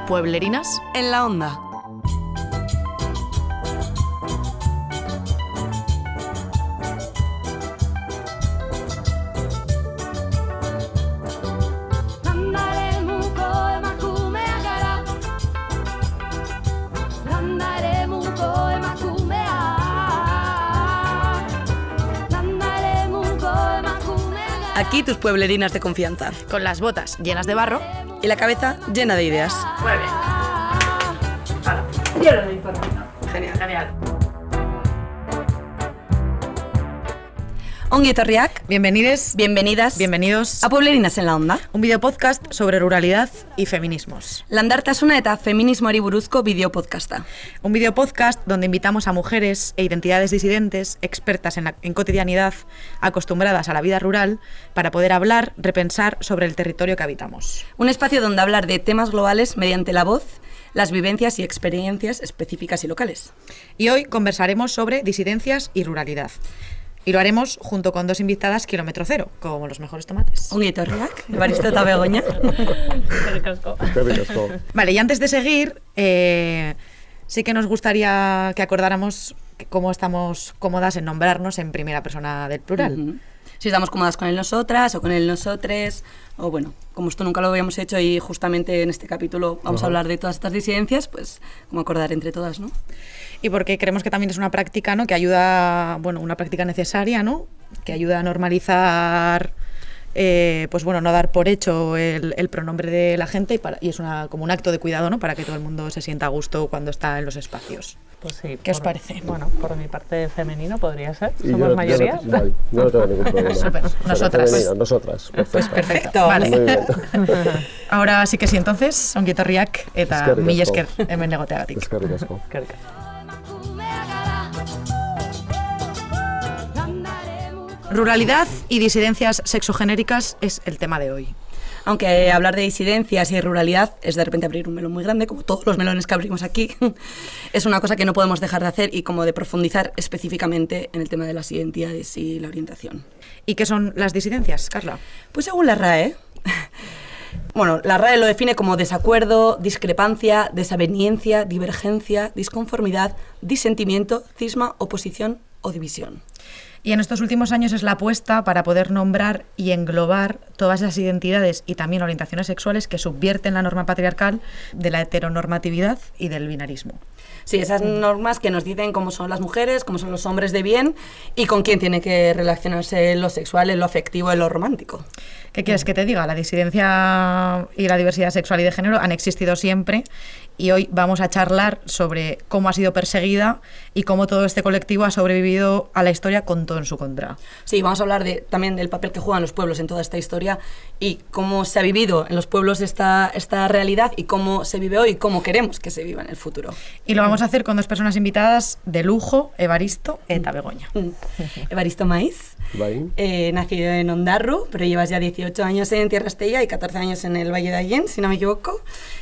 Pueblerinas en la onda. Aquí tus pueblerinas de confianza. con las botas llenas de barro. Y la cabeza llena de ideas. Muy bien. Ahora, yo lo doy por mí. Genial. Genial. Ongi etorriak, Bienvenides, bienvenidas bienvenidos a Pueblerinas en la onda. un videopodcast sobre ruralidad y feminismos. Landartasuna eta feminismoari buruzko bideopodcasta. Un videopodcast donde invitamos a mujeres e identidades disidentes, expertas en cotidianidad, acostumbradas a la vida rural, para poder hablar, repensar sobre el territorio que habitamos. Un espacio donde hablar de temas globales mediante la voz, las vivencias y experiencias específicas y locales. Y hoy conversaremos sobre disidencias y ruralidad. Y lo haremos junto con dos invitadas kilómetro cero, como los mejores tomates. Ongi etorriak, Evaristo eta Begoña. Vale, y antes de seguir, sí que nos gustaría que acordáramos cómo estamos cómodas en nombrarnos en primera persona del plural. Ujú. Si estamos cómodas con el nosotras o con el nosotres, o bueno, como esto nunca lo habíamos hecho y justamente en este capítulo vamos a hablar de todas estas disidencias, pues como acordar entre todas, ¿no? Y porque creemos que también es una práctica, ¿no?, que ayuda, bueno, una práctica necesaria, ¿no?, que ayuda a normalizar, pues bueno, no dar por hecho el pronombre de la gente y es como un acto de cuidado, ¿no?, para que todo el mundo se sienta a gusto cuando está en los espacios. Pues sí. ¿Qué os parece? Bueno, por mi parte femenino podría ser. Y Somos mayoría. Yo no tengo ningún problema. Súper, nosotras. Femenino, nosotras. Pues perfecto. Perfecto. Vale. Muy bien. Ahora sí que sí, entonces, ongi etorriak eta Eskerrik asko. mila esker hemen egoteagatik. Eskerrik asko. Kerka. Ruralidad y disidencias sexogenéricas es el tema de hoy. Aunque hablar de disidencias y ruralidad es de repente abrir un melón muy grande, como todos los melones que abrimos aquí, es una cosa que no podemos dejar de hacer y como de profundizar específicamente en el tema de las identidades y la orientación. ¿Y qué son las disidencias, Carla? Pues según la RAE, bueno, la RAE lo define como desacuerdo, discrepancia, desaveniencia, divergencia, disconformidad, disentimiento, cisma, oposición o división. Y en estos últimos años es la apuesta para poder nombrar y englobar todas esas identidades y también orientaciones sexuales que subvierten la norma patriarcal de la heteronormatividad y del binarismo. Sí, esas normas que nos dicen cómo son las mujeres, cómo son los hombres de bien y con quién tiene que relacionarse en lo sexual, en lo afectivo, en lo romántico. ¿Qué quieres que te diga? La disidencia y la diversidad sexual y de género han existido siempre y hoy vamos a charlar sobre cómo ha sido perseguida y cómo todo este colectivo ha sobrevivido a la historia con todo en su contra. Sí, vamos a hablar también del papel que juegan los pueblos en toda esta historia y cómo se ha vivido en los pueblos esta realidad y cómo se vive hoy y cómo queremos que se viva en el futuro. Y lo vamos a hacer con dos personas invitadas de lujo, Evaristo eta Begoña. Evaristo Maiz, Bai. nacido en Ondarru, pero llevas ya 18 años en Tierra Estella y 14 años en el Valle de Allén, si no me equivoco,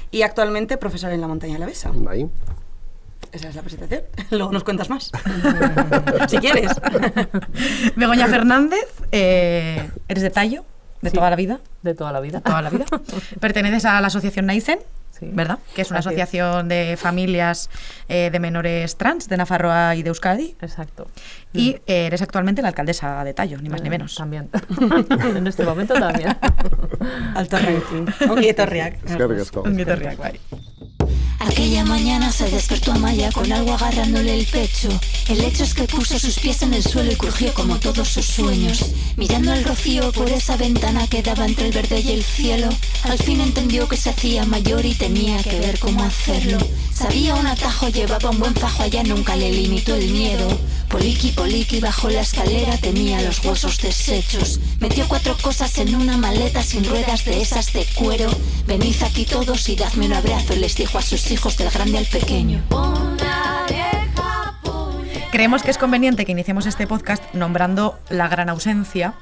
y actualmente profesor en la Montaña de la Besa. Bai. Esa es la presentación. Luego nos cuentas más. Si quieres. Begoña Fernández, eres de Tallo, de Sí. toda la vida. De toda la vida. Toda la vida. Perteneces a la asociación Naisen, Sí. ¿verdad? Que es una Así es. asociación de familias de menores trans de Nafarroa y de Euskadi. Exacto. Y eres actualmente la alcaldesa de Tallo, ni más ni menos. También. En este momento también. Alto ranking. Ongi etorriak. Eskerrik asko. Ongi etorriak, bai. Aquella mañana se despertó Amaya con algo agarrándole el pecho. El hecho es que puso sus pies en el suelo y crujió como todos sus sueños. Mirando el rocío por esa ventana que daba entre el verde y el cielo, al fin entendió que se hacía mayor y tenía que ver cómo hacerlo. Sabía un atajo, llevaba un buen fajo, allá nunca le limitó el miedo. Poliqui, poliqui, bajo la escalera tenía los huesos deshechos. Metió 4 cosas en una maleta sin ruedas de esas de cuero. Venid aquí todos y dadme un abrazo, les dijo a sus hijos del grande al pequeño. Creemos que es conveniente que iniciemos este podcast nombrando la gran ausencia,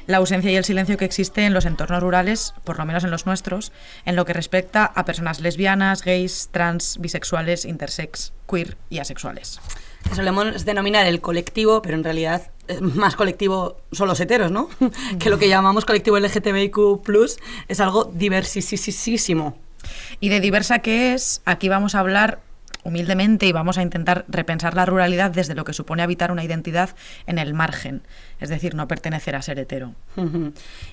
la ausencia y el silencio que existe en los entornos rurales, por lo menos en los nuestros, en lo que respecta a personas lesbianas, gays, trans, bisexuales, intersex, queer y asexuales. Que solemos denominar el colectivo, pero en realidad más colectivo son los heteros, ¿no? Que lo que llamamos colectivo LGTBIQ+, es algo diversísimo. Y de diversa que es, aquí vamos a hablar humildemente y vamos a intentar repensar la ruralidad desde lo que supone habitar una identidad en el margen, es decir, no pertenecer a ser hetero.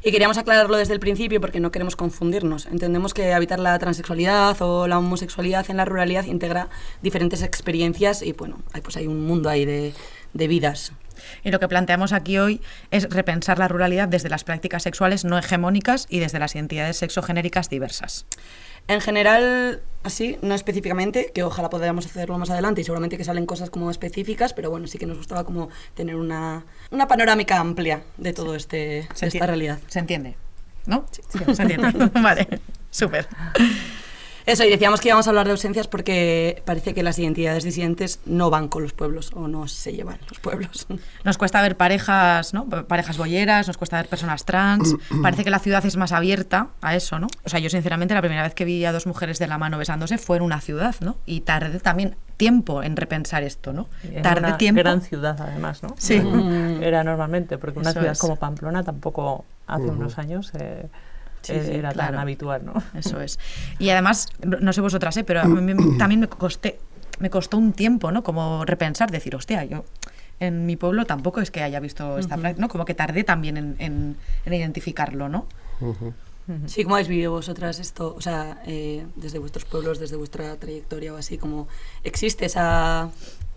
Y queríamos aclararlo desde el principio porque no queremos confundirnos. Entendemos que habitar la transexualidad o la homosexualidad en la ruralidad integra diferentes experiencias y bueno, hay un mundo ahí de vidas. Y lo que planteamos aquí hoy es repensar la ruralidad desde las prácticas sexuales no hegemónicas y desde las identidades sexogenéricas diversas. En general, así, no específicamente, que ojalá podamos hacerlo más adelante y seguramente que salen cosas como específicas, pero bueno, sí que nos gustaba como tener una panorámica amplia de todo esta realidad. ¿Se entiende? ¿No? Sí, se entiende. Vale, súper. Eso, y decíamos que íbamos a hablar de ausencias porque parece que las identidades disidentes no van con los pueblos o no se llevan los pueblos. Nos cuesta ver parejas, ¿no? Parejas bolleras, nos cuesta ver personas trans. Parece que la ciudad es más abierta a eso, ¿no? O sea, yo sinceramente la primera vez que vi a dos mujeres de la mano besándose fue en una ciudad, ¿no? Y tardé también tiempo en repensar esto, ¿no? Tardé tiempo. Gran ciudad, además, ¿no? Sí. Era normalmente, porque una Eso ciudad es. como Pamplona tampoco hace unos años... era tan habitual, ¿no? Eso es. Y además, no sé vosotras, pero a mí también me costó un tiempo, ¿no? Como repensar, decir, hostia, yo en mi pueblo tampoco es que haya visto esta práctica, ¿no? Como que tardé también en identificarlo, ¿no? Sí, ¿cómo habéis vivido vosotras esto? O sea, desde vuestros pueblos, desde vuestra trayectoria o así, ¿cómo existe esa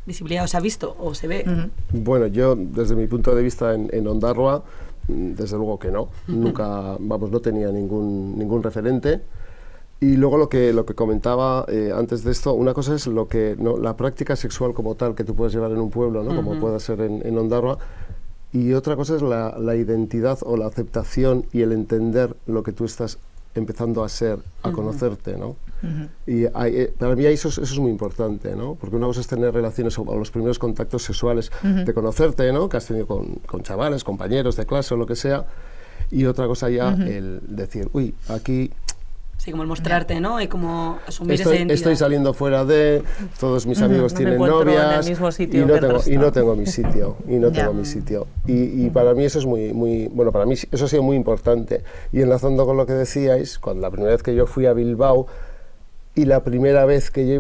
visibilidad? ¿O se ha visto o se ve? Bueno, yo desde mi punto de vista en Ondarroa, desde luego que no, nunca, no tenía ningún referente. Y luego lo que comentaba antes de esto, una cosa es la práctica sexual como tal que tú puedes llevar en un pueblo, ¿no? Como puede ser en Ondarroa, y otra cosa es la identidad o la aceptación y el entender lo que tú estás empezando a ser, a conocerte, ¿no? Y para mí eso es muy importante, ¿no? Porque una cosa es tener relaciones o los primeros contactos sexuales de conocerte, ¿no? Que has tenido con chavales, compañeros de clase o lo que sea, y otra cosa ya el decir, uy, aquí... Sí, como el mostrarte, ¿no? Y como asumir esa identidad. Estoy saliendo fuera de... Todos mis amigos tienen novias... En el mismo sitio y no tengo mi sitio. Y para mí eso es muy... Bueno, para mí eso ha sido muy importante. Y enlazando con lo que decíais, cuando la primera vez que yo fui a Bilbao y la primera vez que yo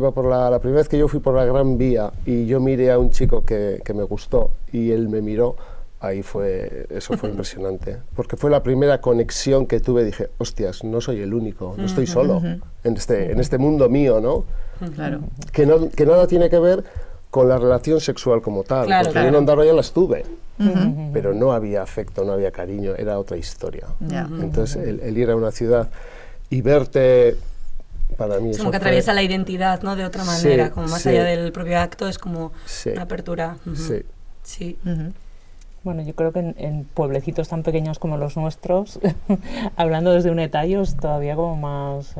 fui por la Gran Vía y yo miré a un chico que me gustó y él me miró, eso fue impresionante, porque fue la primera conexión que tuve. Dije, hostias, no soy el único, no estoy solo en este mundo mío, ¿no? Claro. Que nada tiene que ver con la relación sexual como tal, porque yo en Ondarroa ya las tuve, pero no había afecto, no había cariño, era otra historia. Entonces el ir a una ciudad y verte... Para mí es como que atraviesa la identidad, ¿no? De otra manera, como más allá del propio acto, es como una apertura. Sí. Bueno, yo creo que en pueblecitos tan pequeños como los nuestros, hablando desde un detalle, es todavía como más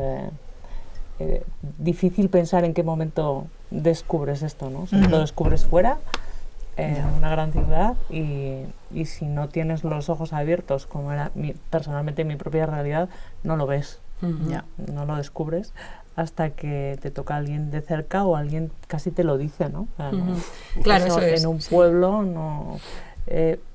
difícil pensar en qué momento descubres esto, ¿no? Si lo descubres fuera, en una gran ciudad, y si no tienes los ojos abiertos, como era personalmente mi propia realidad, no lo ves. No lo descubres hasta que te toca alguien de cerca o alguien casi te lo dice, ¿no? O sea, claro, eso es. En un pueblo no...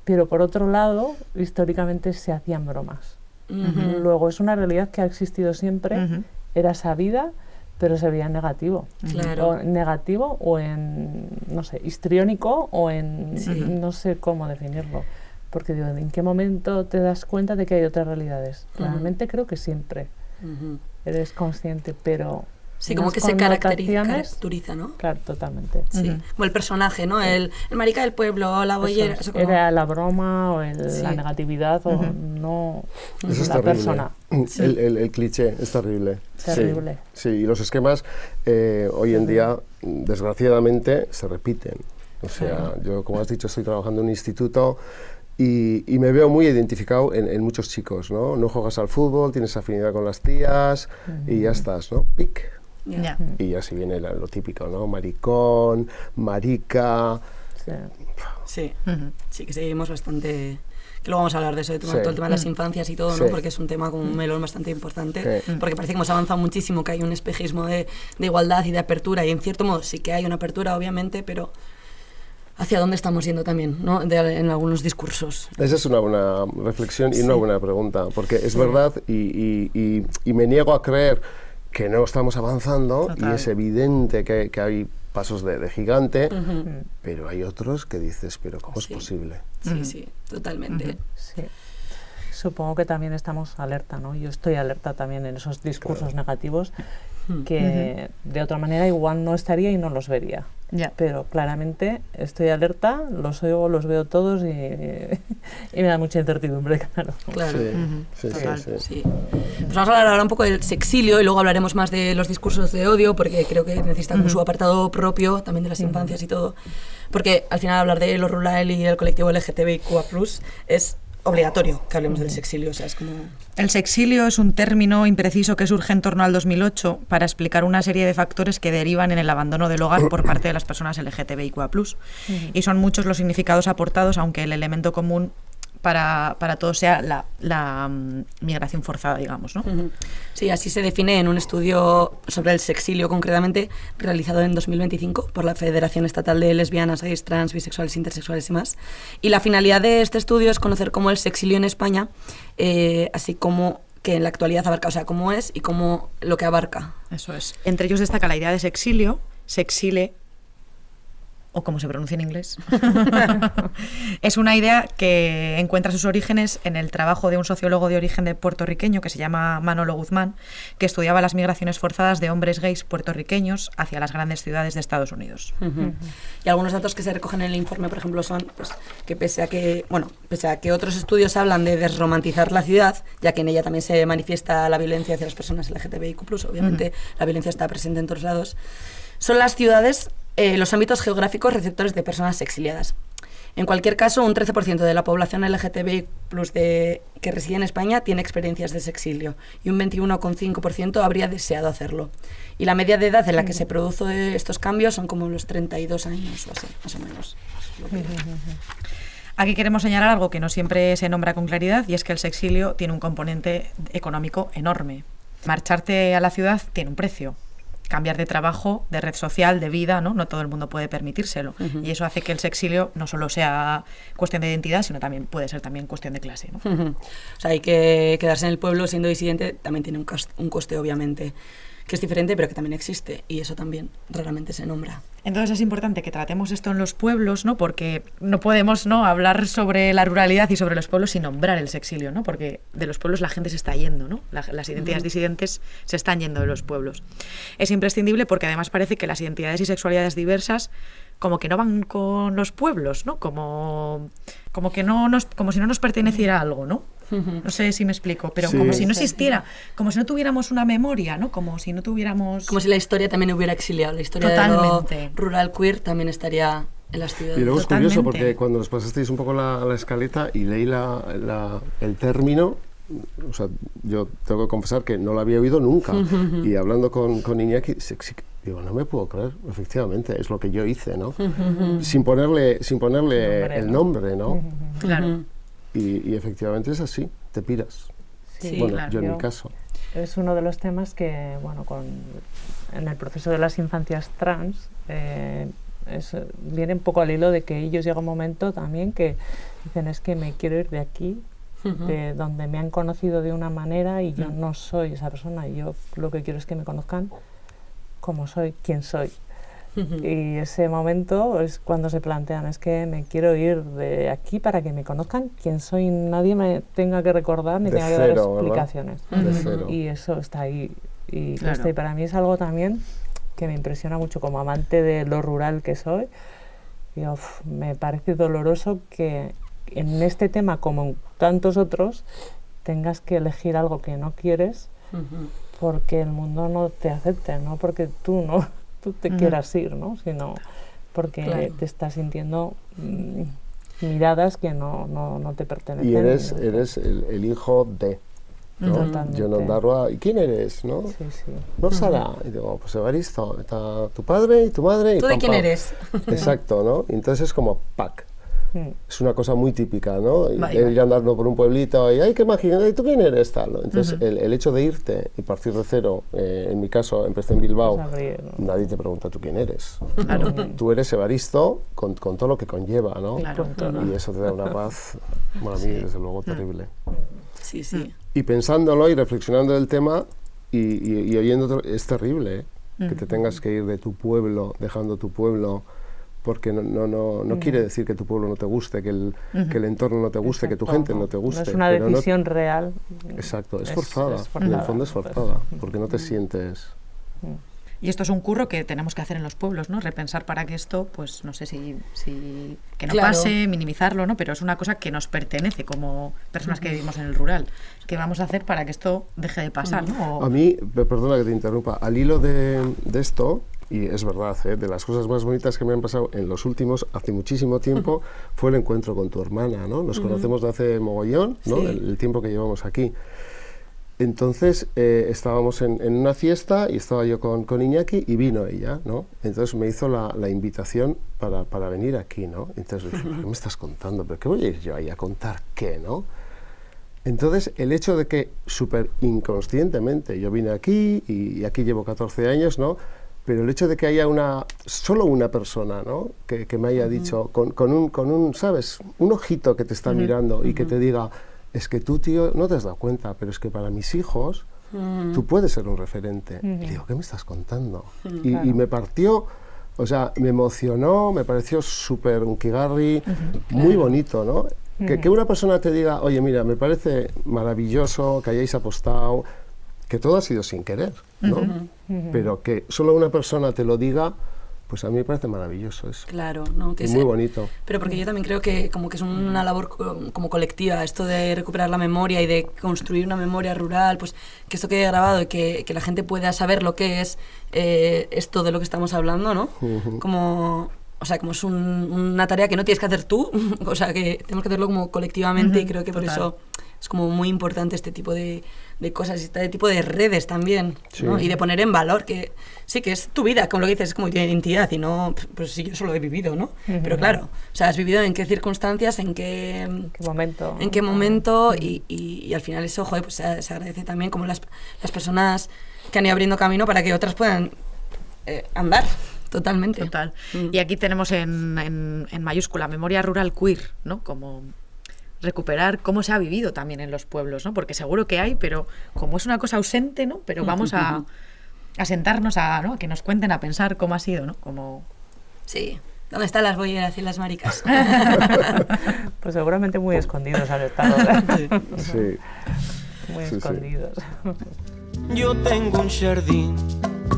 pero por otro lado, históricamente se hacían bromas. Luego es una realidad que ha existido siempre, era sabida, pero se veía en negativo. Claro. O negativo o en, no sé, histriónico o en, no sé cómo definirlo. Porque digo, ¿en qué momento te das cuenta de que hay otras realidades? Realmente creo que siempre eres consciente, pero... Sí, como que se caracteriza, ¿no? Claro, totalmente. Sí. Como el personaje, ¿no? El marica del pueblo, o la bollera. Eso como... Era la broma o la negatividad o no eso es la terrible. Persona. El cliché es terrible. Terrible. Sí, y los esquemas hoy en día, desgraciadamente, se repiten. O sea, yo, como has dicho, estoy trabajando en un instituto y me veo muy identificado en muchos chicos, ¿no? No juegas al fútbol, tienes afinidad con las tías y ya estás, ¿no? Pic. Y así viene lo típico, ¿no? Maricón, marica... Sí, sí que seguimos bastante... Que luego vamos a hablar de eso, todo el tema de las infancias y todo, ¿no? Porque es un tema como un melón bastante importante, porque parece que hemos avanzado muchísimo, que hay un espejismo de igualdad y de apertura, y en cierto modo sí que hay una apertura, obviamente, pero hacia dónde estamos yendo también, ¿no? En algunos discursos. Esa es una buena reflexión y una buena pregunta, porque es verdad y me niego a creer que no estamos avanzando. Total. Y es evidente que hay pasos de gigante, pero hay otros que dices, pero ¿cómo es posible? Sí, totalmente. Sí. Supongo que también estamos alerta, ¿no? Yo estoy alerta también en esos discursos negativos que de otra manera igual no estaría y no los vería. Pero claramente estoy alerta, los oigo, los veo todos y me da mucha incertidumbre, claro. Claro. Sí. Pues vamos a hablar ahora un poco del sexilio y luego hablaremos más de los discursos de odio, porque creo que necesita como su apartado propio, también de las infancias y todo. Porque al final hablar de lo rural y el colectivo LGTBIQA+, es obligatorio que hablemos del sexilio, o sea, es como... El sexilio es un término impreciso que surge en torno al 2008 para explicar una serie de factores que derivan en el abandono del hogar por parte de las personas LGTBIQA+. Y son muchos los significados aportados, aunque el elemento común para todos sea la migración forzada, digamos, ¿no? Sí, así se define en un estudio sobre el sexilio concretamente, realizado en 2025 por la Federación Estatal de Lesbianas, Gays, Trans, Bisexuales, Intersexuales y más. Y la finalidad de este estudio es conocer cómo el sexilio en España, así como que en la actualidad abarca, o sea, cómo es y cómo lo que abarca. Eso es. Entre ellos destaca la idea de sexilio, sexile, o como se pronuncia en inglés. Es una idea que encuentra sus orígenes en el trabajo de un sociólogo de origen puertorriqueño que se llama Manolo Guzmán, que estudiaba las migraciones forzadas de hombres gays puertorriqueños hacia las grandes ciudades de Estados Unidos. Y algunos datos que se recogen en el informe, por ejemplo, son pues, que pese a que otros estudios hablan de desromantizar la ciudad, ya que en ella también se manifiesta la violencia hacia las personas LGTBIQ+, obviamente la violencia está presente en todos lados, son las ciudades los ámbitos geográficos receptores de personas exiliadas. En cualquier caso, un 13% de la población LGTBI+ que reside en España tiene experiencias de sexilio y un 21,5% habría deseado hacerlo. Y la media de edad en la que se producen estos cambios son como los 32 años o así, más o menos. Aquí queremos señalar algo que no siempre se nombra con claridad, y es que el sexilio tiene un componente económico enorme. Marcharte a la ciudad tiene un precio. Cambiar de trabajo, de red social, de vida, ¿no? No todo el mundo puede permitírselo. Y eso hace que el sexilio no solo sea cuestión de identidad, sino también puede ser también cuestión de clase, ¿no? O sea, hay que quedarse en el pueblo siendo disidente, también tiene un coste, obviamente, que es diferente, pero que también existe, y eso también raramente se nombra. Entonces es importante que tratemos esto en los pueblos, ¿no? Porque no podemos, ¿no?, hablar sobre la ruralidad y sobre los pueblos sin nombrar el sexilio, ¿no? Porque de los pueblos la gente se está yendo, ¿no? Las identidades disidentes se están yendo de los pueblos. Es imprescindible porque además parece que las identidades y sexualidades diversas como que no van con los pueblos, ¿no? Como si no nos perteneciera algo, ¿no? No sé si me explico, pero sí, como si no existiera, como si no tuviéramos una memoria, ¿no? Como si no tuviéramos... Como si la historia también hubiera exiliado, la historia Totalmente. de lo rural queer también estaría en las ciudades. Y luego es Totalmente. curioso porque cuando nos pasasteis un poco la escaleta y leí el término, o sea, yo tengo que confesar que no lo había oído nunca, y hablando con Iñaki, digo, no me puedo creer, efectivamente, es lo que yo hice, ¿no? Sin ponerle el nombre, ¿no? Claro. Y efectivamente es así, te piras. Sí, bueno, claro. yo en mi caso. Es uno de los temas que, bueno, en el proceso de las infancias trans, viene un poco al hilo de que ellos llega un momento también que dicen, es que me quiero ir de aquí, de donde me han conocido de una manera y yo no soy esa persona, y yo lo que quiero es que me conozcan como soy, quién soy. Y ese momento es cuando se plantean, es que me quiero ir de aquí para que me conozcan quién soy, nadie me tenga que recordar ni tenga que dar explicaciones. De cero. Y eso está ahí. Y Claro. y para mí es algo también que me impresiona mucho como amante de lo rural que soy. Digo, me parece doloroso que en este tema, como en tantos otros, tengas que elegir algo que no quieres porque el mundo no te acepte, no porque tú te quieras ir, ¿no? Sino porque Claro. te estás sintiendo miradas que no te pertenecen. Y eres el hijo de, ¿no? Totalmente. Yo en Ondarroa, ¿y quién eres, no? Sí, sí. No, Sara. Y digo, pues Evaristo, está tu padre y tu madre. Y ¿Tú de pam, quién pam. eres? Exacto, ¿no? Y entonces es como, ¡pac! Es una cosa muy típica, ¿no? Vale. Ir andando por un pueblito y hay que imaginar, ¿y tú quién eres? Tal, ¿no? Entonces, el hecho de irte y partir de cero, en mi caso, empecé en Bilbao, nadie te pregunta tú quién eres. Claro. Tú eres Evaristo con todo lo que conlleva, ¿no? Claro. Y eso te da una paz, bueno, a mí, desde luego, terrible. Sí, sí. Y pensándolo y reflexionando del tema y oyendo, es terrible, que te tengas que ir de tu pueblo, dejando tu pueblo, porque no quiere decir que tu pueblo no te guste, que el entorno no te guste, que tu gente no te guste. No es una pero decisión real. Exacto, es forzada, es en el fondo es forzada, porque no te sientes... Y esto es un curro que tenemos que hacer en los pueblos, ¿no? Repensar para que esto, pues no sé si que no Claro. pase, minimizarlo, ¿no? Pero es una cosa que nos pertenece como personas que vivimos en el rural. ¿Qué vamos a hacer para que esto deje de pasar, ¿no? O- A mí, perdona que te interrumpa, al hilo de esto, y es verdad, de las cosas más bonitas que me han pasado en los últimos, hace muchísimo tiempo, fue el encuentro con tu hermana, ¿no? Nos conocemos de hace mogollón, ¿no? Sí. El tiempo que llevamos aquí. Entonces estábamos en una fiesta y estaba yo con Iñaki y vino ella, ¿no? Entonces me hizo la invitación para venir aquí, ¿no? Entonces dije, ¿qué me estás contando? ¿Pero qué voy a ir yo ahí a contar qué, no? Entonces el hecho de que súper inconscientemente yo vine aquí y aquí llevo 14 años, ¿no? Pero el hecho de que haya solo una persona, ¿no? que me haya dicho, con un, ¿sabes? Un ojito que te está mirando y que te diga, es que tú, tío, no te has dado cuenta, pero es que para mis hijos tú puedes ser un referente. Y digo, ¿qué me estás contando? Y me partió, o sea, me emocionó, me pareció súper unkigarri, muy bonito, ¿no? Que una persona te diga, oye, mira, me parece maravilloso que hayáis apostado, que todo ha sido sin querer, ¿no? Pero que solo una persona te lo diga, pues a mí me parece maravilloso eso. Claro, ¿no? Que Y muy bonito. Pero porque yo también creo que como que es una labor como colectiva, esto de recuperar la memoria y de construir una memoria rural, pues que esto quede grabado y que la gente pueda saber lo que es esto de lo que estamos hablando, ¿no? Como... O sea, como es una tarea que no tienes que hacer tú, o sea, que tenemos que hacerlo como colectivamente y creo que por eso es como muy importante este tipo de cosas, este tipo de redes también, ¿no? Y de poner en valor que sí, que es tu vida, como lo que dices, es como tu identidad y no, pues sí, yo solo he vivido, ¿no? Pero claro, o sea, has vivido en qué circunstancias, en qué momento. En qué momento y al final eso, joder, pues se agradece también como las personas que han ido abriendo camino para que otras puedan andar. Totalmente. Total. Y aquí tenemos en mayúscula memoria rural queer, ¿no? Como recuperar cómo se ha vivido también en los pueblos, ¿no? Porque seguro que hay, pero como es una cosa ausente, ¿no? Pero vamos a sentarnos ¿no? A que nos cuenten, a pensar cómo ha sido, ¿no? Como... Sí. ¿Dónde están las bolleras y las maricas? Pues seguramente muy escondidos han estado, ¿verdad? Sí. Muy escondidos. Yo tengo un jardín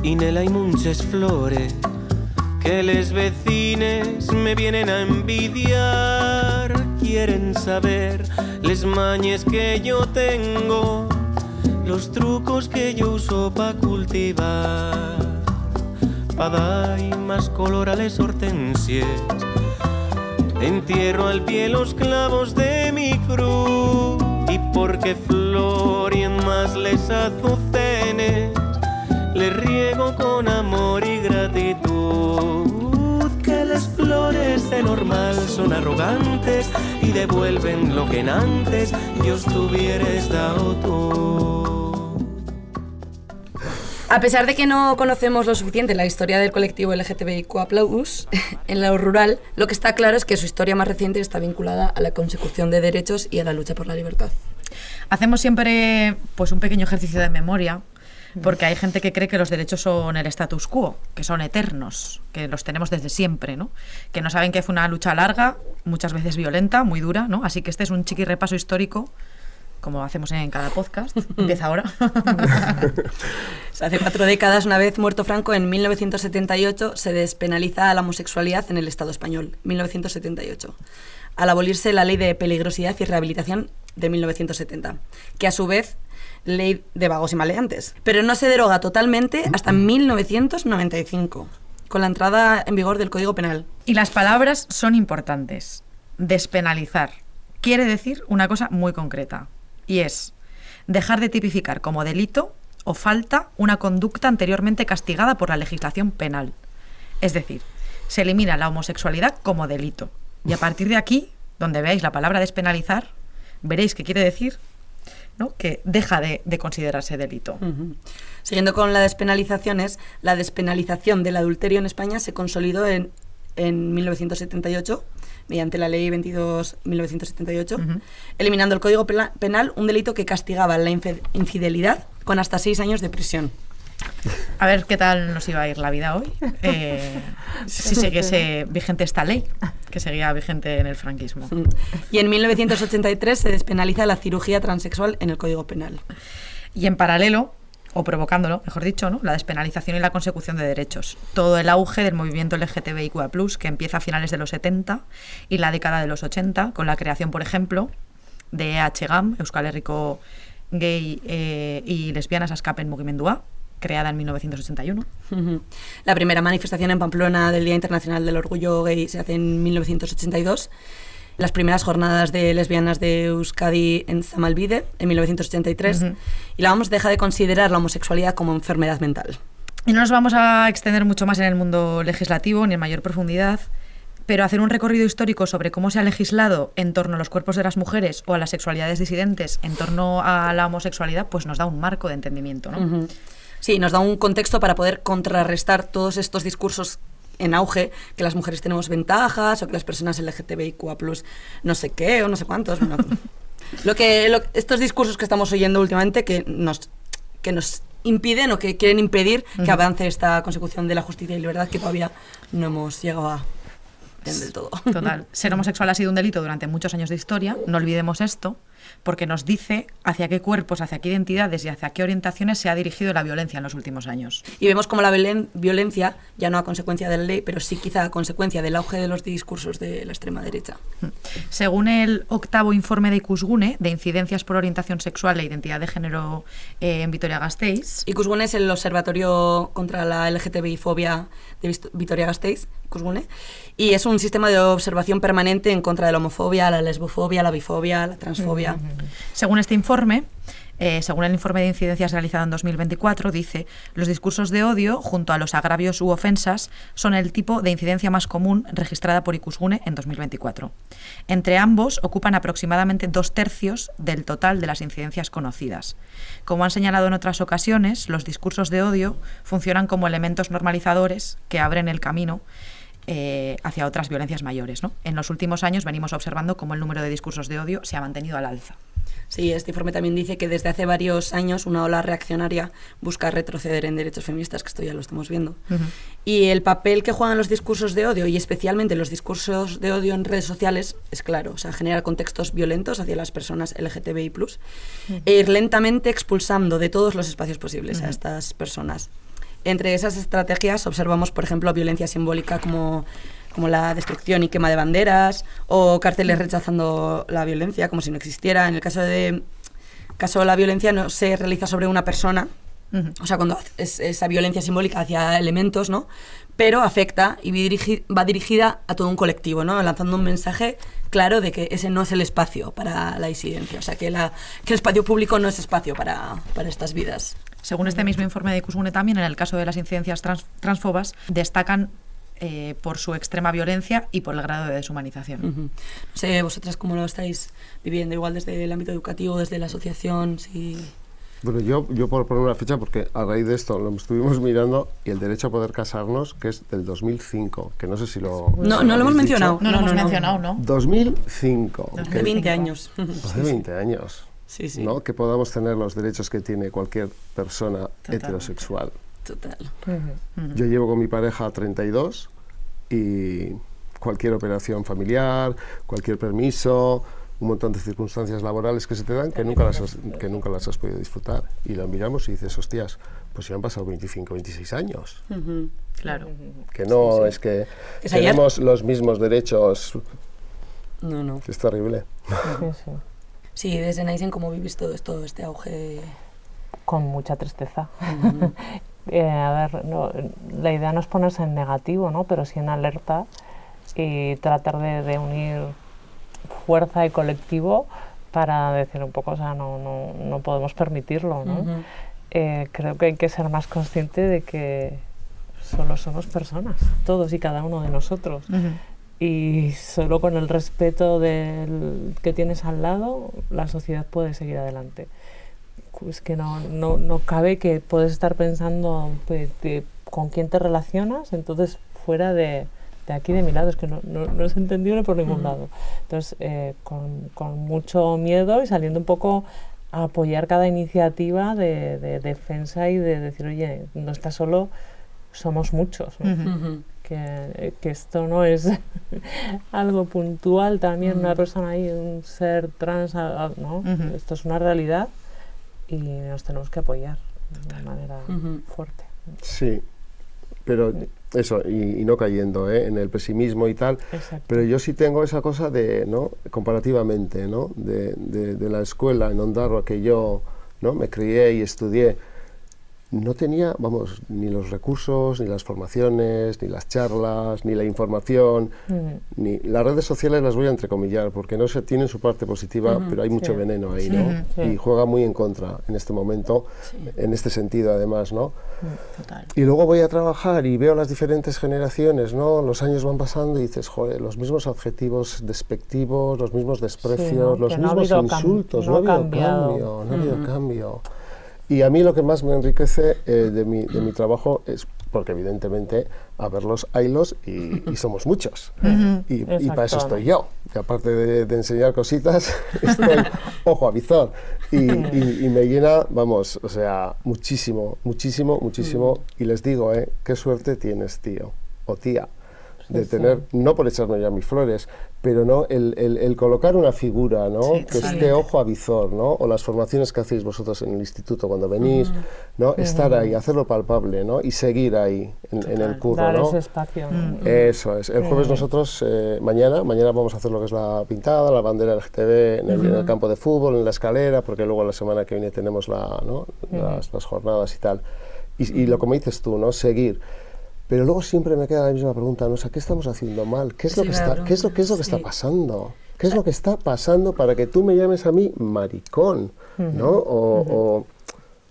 y nel hay muchas flores que les vecines me vienen a envidiar. Quieren saber les mañes que yo tengo, los trucos que yo uso pa' cultivar, pa' dar más color a les hortensias. Entierro al pie los clavos de mi cruz y porque florien más les azucenes, les riego con amor y gratitud. Que las flores de normal son arrogantes y devuelven lo que en antes yo estuvieras dado tú. A pesar de que no conocemos lo suficiente la historia del colectivo LGTBIQ+, en lo rural, lo que está claro es que su historia más reciente está vinculada a la consecución de derechos y a la lucha por la libertad. Hacemos siempre pues un pequeño ejercicio de memoria, porque hay gente que cree que los derechos son el status quo, que son eternos, que los tenemos desde siempre, ¿no? Que no saben que fue una lucha larga, muchas veces violenta, muy dura, ¿no? Así que este es un chiqui repaso histórico, como hacemos en cada podcast. Empieza ahora. Hace 4 décadas, una vez muerto Franco, en 1978 se despenaliza la homosexualidad en el Estado español. 1978. Al abolirse la Ley de Peligrosidad y Rehabilitación de 1970, que a su vez Ley de Vagos y Maleantes. Pero no se deroga totalmente hasta 1995, con la entrada en vigor del Código Penal. Y las palabras son importantes. Despenalizar quiere decir una cosa muy concreta, y es dejar de tipificar como delito o falta una conducta anteriormente castigada por la legislación penal. Es decir, se elimina la homosexualidad como delito. Y a partir de aquí, donde veáis la palabra despenalizar, veréis que quiere decir, ¿no?, que deja de considerarse delito. Siguiendo con las despenalizaciones, la despenalización del adulterio en España se consolidó en 1978, mediante la Ley 22/1978, eliminando el Código Penal un delito que castigaba la infidelidad con hasta 6 años de prisión. A ver qué tal nos iba a ir la vida hoy, si siguiese vigente esta ley, que seguía vigente en el franquismo. Y en 1983 se despenaliza la cirugía transexual en el Código Penal. Y en paralelo, o provocándolo, mejor dicho, ¿no?, la despenalización y la consecución de derechos. Todo el auge del movimiento LGTBIQA+, que empieza a finales de los 70 y la década de los 80, con la creación, por ejemplo, de EHGAM, Euskal Herriko Gay y Lesbianas Askapen Mugimendua, creada en 1981. La primera manifestación en Pamplona del Día Internacional del Orgullo Gay se hace en 1982. Las primeras jornadas de lesbianas de Euskadi en Zamalbide en 1983. Y la OMS deja de considerar la homosexualidad como enfermedad mental. Y no nos vamos a extender mucho más en el mundo legislativo ni en mayor profundidad, pero hacer un recorrido histórico sobre cómo se ha legislado en torno a los cuerpos de las mujeres o a las sexualidades disidentes en torno a la homosexualidad, pues nos da un marco de entendimiento, ¿no? Sí, nos da un contexto para poder contrarrestar todos estos discursos en auge, que las mujeres tenemos ventajas o que las personas LGTBIQA+, no sé qué o no sé cuántos. Bueno, estos discursos que estamos oyendo últimamente que nos impiden o que quieren impedir que avance esta consecución de la justicia y libertad que todavía no hemos llegado a tener del todo. Total. Ser homosexual ha sido un delito durante muchos años de historia, no olvidemos esto, porque nos dice hacia qué cuerpos, hacia qué identidades y hacia qué orientaciones se ha dirigido la violencia en los últimos años. Y vemos como la violencia, ya no a consecuencia de la ley, pero sí quizá a consecuencia del auge de los discursos de la extrema derecha. Según el 8º informe de Ikusgune, de incidencias por orientación sexual e identidad de género en Vitoria-Gasteiz. Ikusgune es el Observatorio contra la LGTBI-fobia de Vitoria-Gasteiz, Ikusgune, y es un sistema de observación permanente en contra de la homofobia, la lesbofobia, la bifobia, la transfobia. Según este informe, según el informe de incidencias realizado en 2024, dice: los discursos de odio, junto a los agravios u ofensas, son el tipo de incidencia más común registrada por Ikusgune en 2024. Entre ambos ocupan aproximadamente 2/3 del total de las incidencias conocidas. Como han señalado en otras ocasiones, los discursos de odio funcionan como elementos normalizadores que abren el camino hacia otras violencias mayores, ¿no? En los últimos años venimos observando cómo el número de discursos de odio se ha mantenido al alza. Sí, este informe también dice que desde hace varios años una ola reaccionaria busca retroceder en derechos feministas, que esto ya lo estamos viendo. Y el papel que juegan los discursos de odio, y especialmente los discursos de odio en redes sociales, es claro, o sea, generar contextos violentos hacia las personas LGTBI+, e ir lentamente expulsando de todos los espacios posibles a estas personas. Entre esas estrategias observamos, por ejemplo, violencia simbólica como la destrucción y quema de banderas, o carteles rechazando la violencia como si no existiera. En el caso de la violencia no se realiza sobre una persona, o sea, cuando es esa violencia simbólica hacia elementos, ¿no? Pero afecta y va dirigida a todo un colectivo, ¿no? Lanzando un mensaje claro de que ese no es el espacio para la disidencia, o sea, que el espacio público no es espacio para estas vidas. Según este mismo informe de Ikusgune también, en el caso de las incidencias transfobas, destacan por su extrema violencia y por el grado de deshumanización. No sé, vosotras cómo lo estáis viviendo, igual desde el ámbito educativo, desde la asociación, sí. Bueno, yo por poner una fecha, porque a raíz de esto lo estuvimos mirando, y el derecho a poder casarnos, que es del 2005, que no sé si lo... No lo hemos mencionado. No lo hemos mencionado, ¿no? 2005. Hace 20 años. Hace 20 años. Sí, sí. ¿No? Que podamos tener los derechos que tiene cualquier persona heterosexual. Total. Yo llevo con mi pareja 32 y cualquier operación familiar, cualquier permiso, un montón de circunstancias laborales que se te dan que nunca las has podido disfrutar. Y lo miramos y dices, hostias, pues ya han pasado 25, 26 años. Claro. Que no es que tenemos los mismos derechos. No. Es terrible. Sí, desde Naisen, ¿cómo vivís todo esto, este auge? Con mucha tristeza. A ver, la idea no es ponerse en negativo, ¿no? Pero sí en alerta y tratar de unir fuerza y colectivo para decir un poco, o sea, no podemos permitirlo, ¿no? Creo que hay que ser más consciente de que solo somos personas, todos y cada uno de nosotros. y solo con el respeto del que tienes al lado la sociedad puede seguir adelante. Es que no cabe que puedes estar pensando con quién te relacionas, entonces fuera de aquí de mi lado, es que no es entendible por ningún lado. Entonces, con mucho miedo y saliendo un poco a apoyar cada iniciativa de defensa y de decir, oye, no estás solo, somos muchos, ¿no? Que esto no es algo puntual también, una persona ahí, un ser trans, ¿no? Esto es una realidad y nos tenemos que apoyar de una manera fuerte. Sí, pero eso, y no cayendo en el pesimismo y tal. Exacto. Pero yo sí tengo esa cosa de, ¿no? Comparativamente, ¿no? de la escuela en Ondarroa que yo, ¿no? Me crié y estudié. No tenía, vamos, ni los recursos, ni las formaciones, ni las charlas, ni la información, ni las redes sociales las voy a entrecomillar, porque no se tienen su parte positiva, pero hay mucho veneno ahí, ¿no? Y juega muy en contra en este momento, en este sentido además, ¿no? Total. Y luego voy a trabajar y veo las diferentes generaciones, ¿no? Los años van pasando y dices, joder, los mismos adjetivos despectivos, los mismos desprecios, los mismos insultos, no ha habido cambio, no ha habido cambio. Y a mí lo que más me enriquece de mi trabajo es, porque evidentemente a verlos haylos y somos muchos. Y para eso estoy yo. Y aparte de enseñar cositas, estoy ojo a visor. Y me llena, vamos, o sea, muchísimo, muchísimo, muchísimo. Y les digo, qué suerte tienes, tío o tía, de tener, no por echarme ya mis flores, pero no el colocar una figura, ¿no? Que esté ojo a visor, ¿no? O las formaciones que hacéis vosotros en el instituto cuando venís, ¿no? Estar ahí, hacerlo palpable, ¿no? Y seguir ahí en el curro, dar ¿no? ese espacio, ¿no? Eso es. El jueves nosotros, mañana vamos a hacer lo que es la pintada, la bandera LGTB en el campo de fútbol, en la escalera, porque luego la semana que viene tenemos las jornadas y tal. Y lo como dices tú, ¿no? Seguir. Pero luego siempre me queda la misma pregunta, ¿no? O sea, ¿qué estamos haciendo mal? ¿Qué es lo que está, qué es lo que está pasando? ¿Qué es lo que está pasando para que tú me llames a mí maricón, ¿no?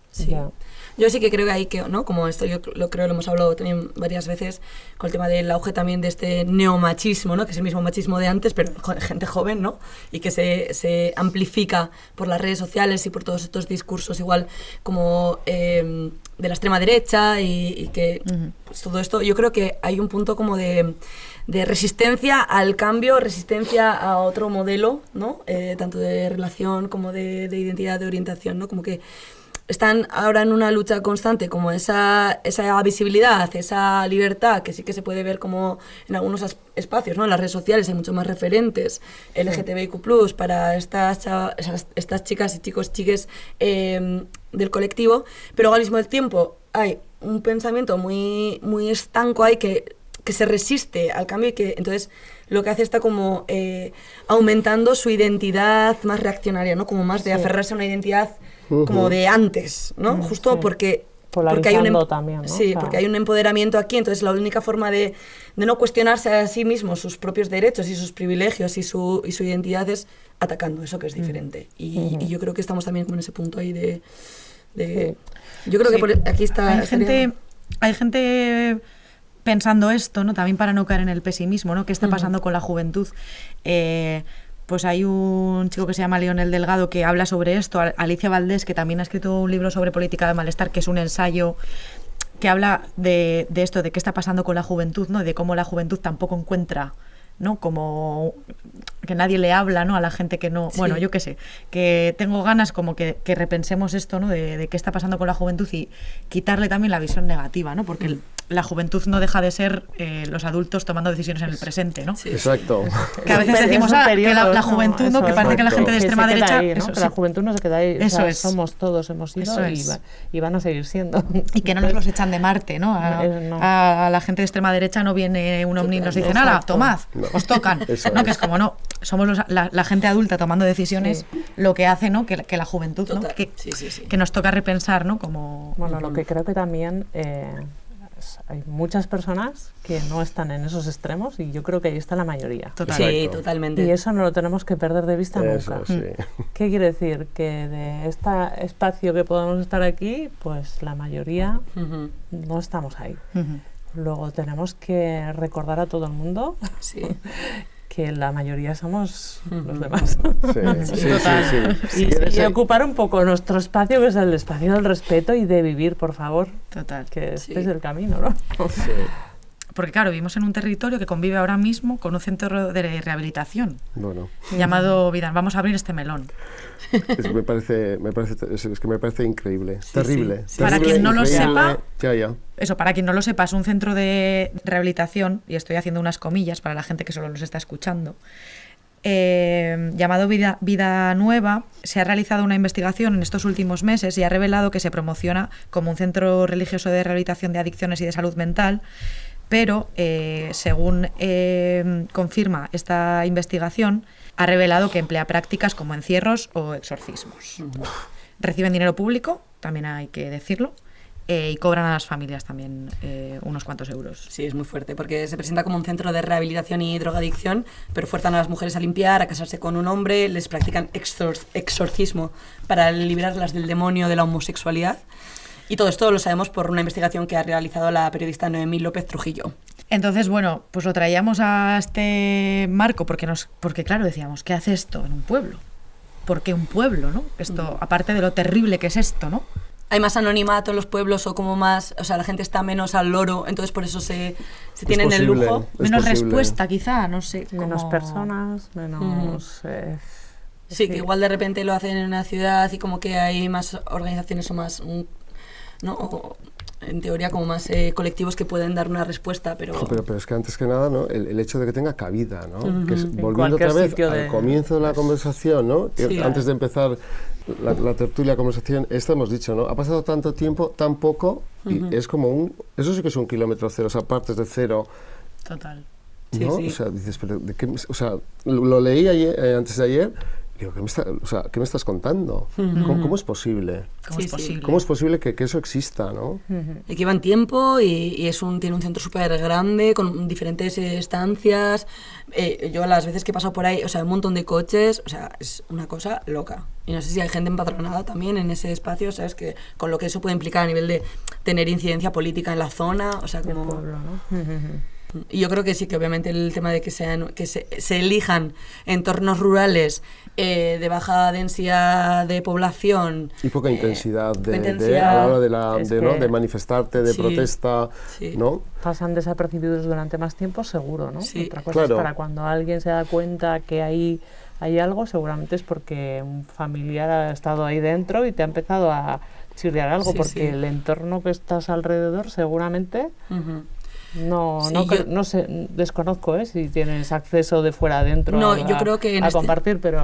Sí. Ya. Yo sí que creo que hay que, ¿no? Como esto yo lo hemos hablado también varias veces con el tema del auge también de este neomachismo, ¿no? Que es el mismo machismo de antes, pero con gente joven, ¿no? Y que se amplifica por las redes sociales y por todos estos discursos igual como de la extrema derecha y que pues, todo esto, yo creo que hay un punto como de resistencia al cambio, resistencia a otro modelo, ¿no? Tanto de relación como de identidad, de orientación, ¿no? Como que están ahora en una lucha constante, como esa visibilidad, esa libertad, que sí que se puede ver como en algunos espacios, ¿no? En las redes sociales hay muchos más referentes LGTBIQ+, para estas chicas y chiques del colectivo, pero al mismo tiempo hay un pensamiento muy, muy estanco ahí que se resiste al cambio y que entonces lo que hace está como aumentando su identidad más reaccionaria, ¿no? Como más de aferrarse a una identidad como de antes, ¿no? Justo porque hay un también, ¿no? Sí, porque hay un empoderamiento aquí, entonces la única forma de no cuestionarse a sí mismo sus propios derechos y sus privilegios y su identidad es atacando eso que es diferente. Y yo creo que estamos también como en ese punto ahí de yo creo que aquí está... Hay gente pensando esto, ¿no? También para no caer en el pesimismo, ¿no? ¿Qué está pasando con la juventud? Pues hay un chico que se llama Leonel Delgado que habla sobre esto, Alicia Valdés, que también ha escrito un libro sobre política del malestar, que es un ensayo que habla de esto, de qué está pasando con la juventud, ¿no? De cómo la juventud tampoco encuentra, ¿no? Como que nadie le habla, ¿no? A la gente que no... Sí. Bueno, yo qué sé, que tengo ganas como que repensemos esto, ¿no? De qué está pasando con la juventud y quitarle también la visión negativa, ¿no? Porque la juventud no deja de ser los adultos tomando decisiones en el presente, ¿no? Sí. Exacto. Que a veces decimos que la juventud, ¿no? Que parece que la gente de extrema derecha... Ahí, ¿no? Que la juventud no se queda ahí. Eso o sea, es. Somos todos, hemos sido y van a seguir siendo. Y que no nos los echan de Marte, ¿no? A la gente de extrema derecha no viene un ovni y nos dice, nada, tomad, os tocan. ¿No? Que es como, no, somos la gente adulta tomando decisiones, lo que hace, ¿no? Que la juventud, ¿no? Que nos toca repensar, ¿no? Como... Bueno, lo que creo que también... hay muchas personas que no están en esos extremos y yo creo que ahí está la mayoría. Sí, totalmente. Y eso no lo tenemos que perder de vista nunca. Sí. ¿Qué quiere decir? Que de este espacio que podemos estar aquí, pues la mayoría no estamos ahí. Luego tenemos que recordar a todo el mundo Sí. que la mayoría somos los demás. Sí. Y ocupar un poco nuestro espacio, que es el espacio del respeto y de vivir, por favor. Total. Que este Sí. es el camino, ¿no? Sí. Porque claro, vivimos en un territorio que convive ahora mismo con un centro de rehabilitación Bueno, llamado Vida. Vamos a abrir este melón. me parece increíble, terrible. sí. Para terrible, quien no lo increíble. sepa, Ya. Eso, para quien no lo sepa, es un centro de rehabilitación, y estoy haciendo unas comillas para la gente que solo nos está escuchando, llamado Vida Nueva. Se ha realizado una investigación en estos últimos meses y ha revelado que se promociona como un centro religioso de rehabilitación de adicciones y de salud mental, pero según confirma esta investigación, ha revelado que emplea prácticas como encierros o exorcismos. Reciben dinero público, también hay que decirlo, y cobran a las familias también unos cuantos euros. Sí, es muy fuerte, porque se presenta como un centro de rehabilitación y drogadicción, pero fuerzan a las mujeres a limpiar, a casarse con un hombre, les practican exorcismo para liberarlas del demonio de la homosexualidad. Y todo esto lo sabemos por una investigación que ha realizado la periodista Noemí López Trujillo. Entonces, bueno, pues lo traíamos a este marco porque claro, decíamos, ¿qué hace esto en un pueblo? ¿Por qué un pueblo, no? Esto, aparte de lo terrible que es esto, ¿no? Hay más anonimato en los pueblos o como más, o sea, la gente está menos al loro, entonces por eso se tienen el posible. lujo. Es Menos posible. respuesta, quizá, no sé. Menos como- personas, menos... Sí, que igual de repente lo hacen en una ciudad y como que hay más organizaciones o más, ¿no? O, en teoría como más colectivos que pueden dar una respuesta, pero... Pero es que antes que nada, ¿no? el hecho de que tenga cabida, ¿no? Que es, En volviendo cualquier otra vez sitio al comienzo de la conversación, ¿no? Sí. Antes de empezar la tertulia, conversación, esto hemos dicho, ¿no? Ha pasado tanto tiempo, tan poco, y es como eso sí que es un kilómetro cero, o sea, partes de cero, Total. Sí, ¿no? sí. O sea, dices, pero ¿de qué? O sea, lo leí ayer, antes de ayer, digo, ¿qué me estás contando? ¿Cómo es posible? ¿Cómo Sí, es sí. posible? ¿Cómo es posible que eso exista, no? Aquí llevan tiempo y tiene un centro súper grande con diferentes estancias. Yo las veces que he pasado por ahí, o sea, un montón de coches, o sea, es una cosa loca. Y no sé si hay gente empadronada también en ese espacio, ¿sabes? Que con lo que eso puede implicar a nivel de tener incidencia política en la zona, o sea, del como... pueblo, ¿no? Y yo creo que sí, que obviamente el tema de que se elijan entornos rurales de baja densidad de población. Y poca intensidad, poca intensidad. a la hora Es ¿no? que- de manifestarte, de Sí, protesta, sí. ¿no? Pasan desapercibidos durante más tiempo, seguro, ¿no? Sí. Otra cosa Claro. es para cuando alguien se da cuenta que hay algo, seguramente es porque un familiar ha estado ahí dentro y te ha empezado a chirriar algo, Sí, porque sí. el entorno que estás alrededor seguramente Ujú. Sí, no sé, desconozco si tienes acceso de fuera adentro No, yo creo que en a este- compartir, pero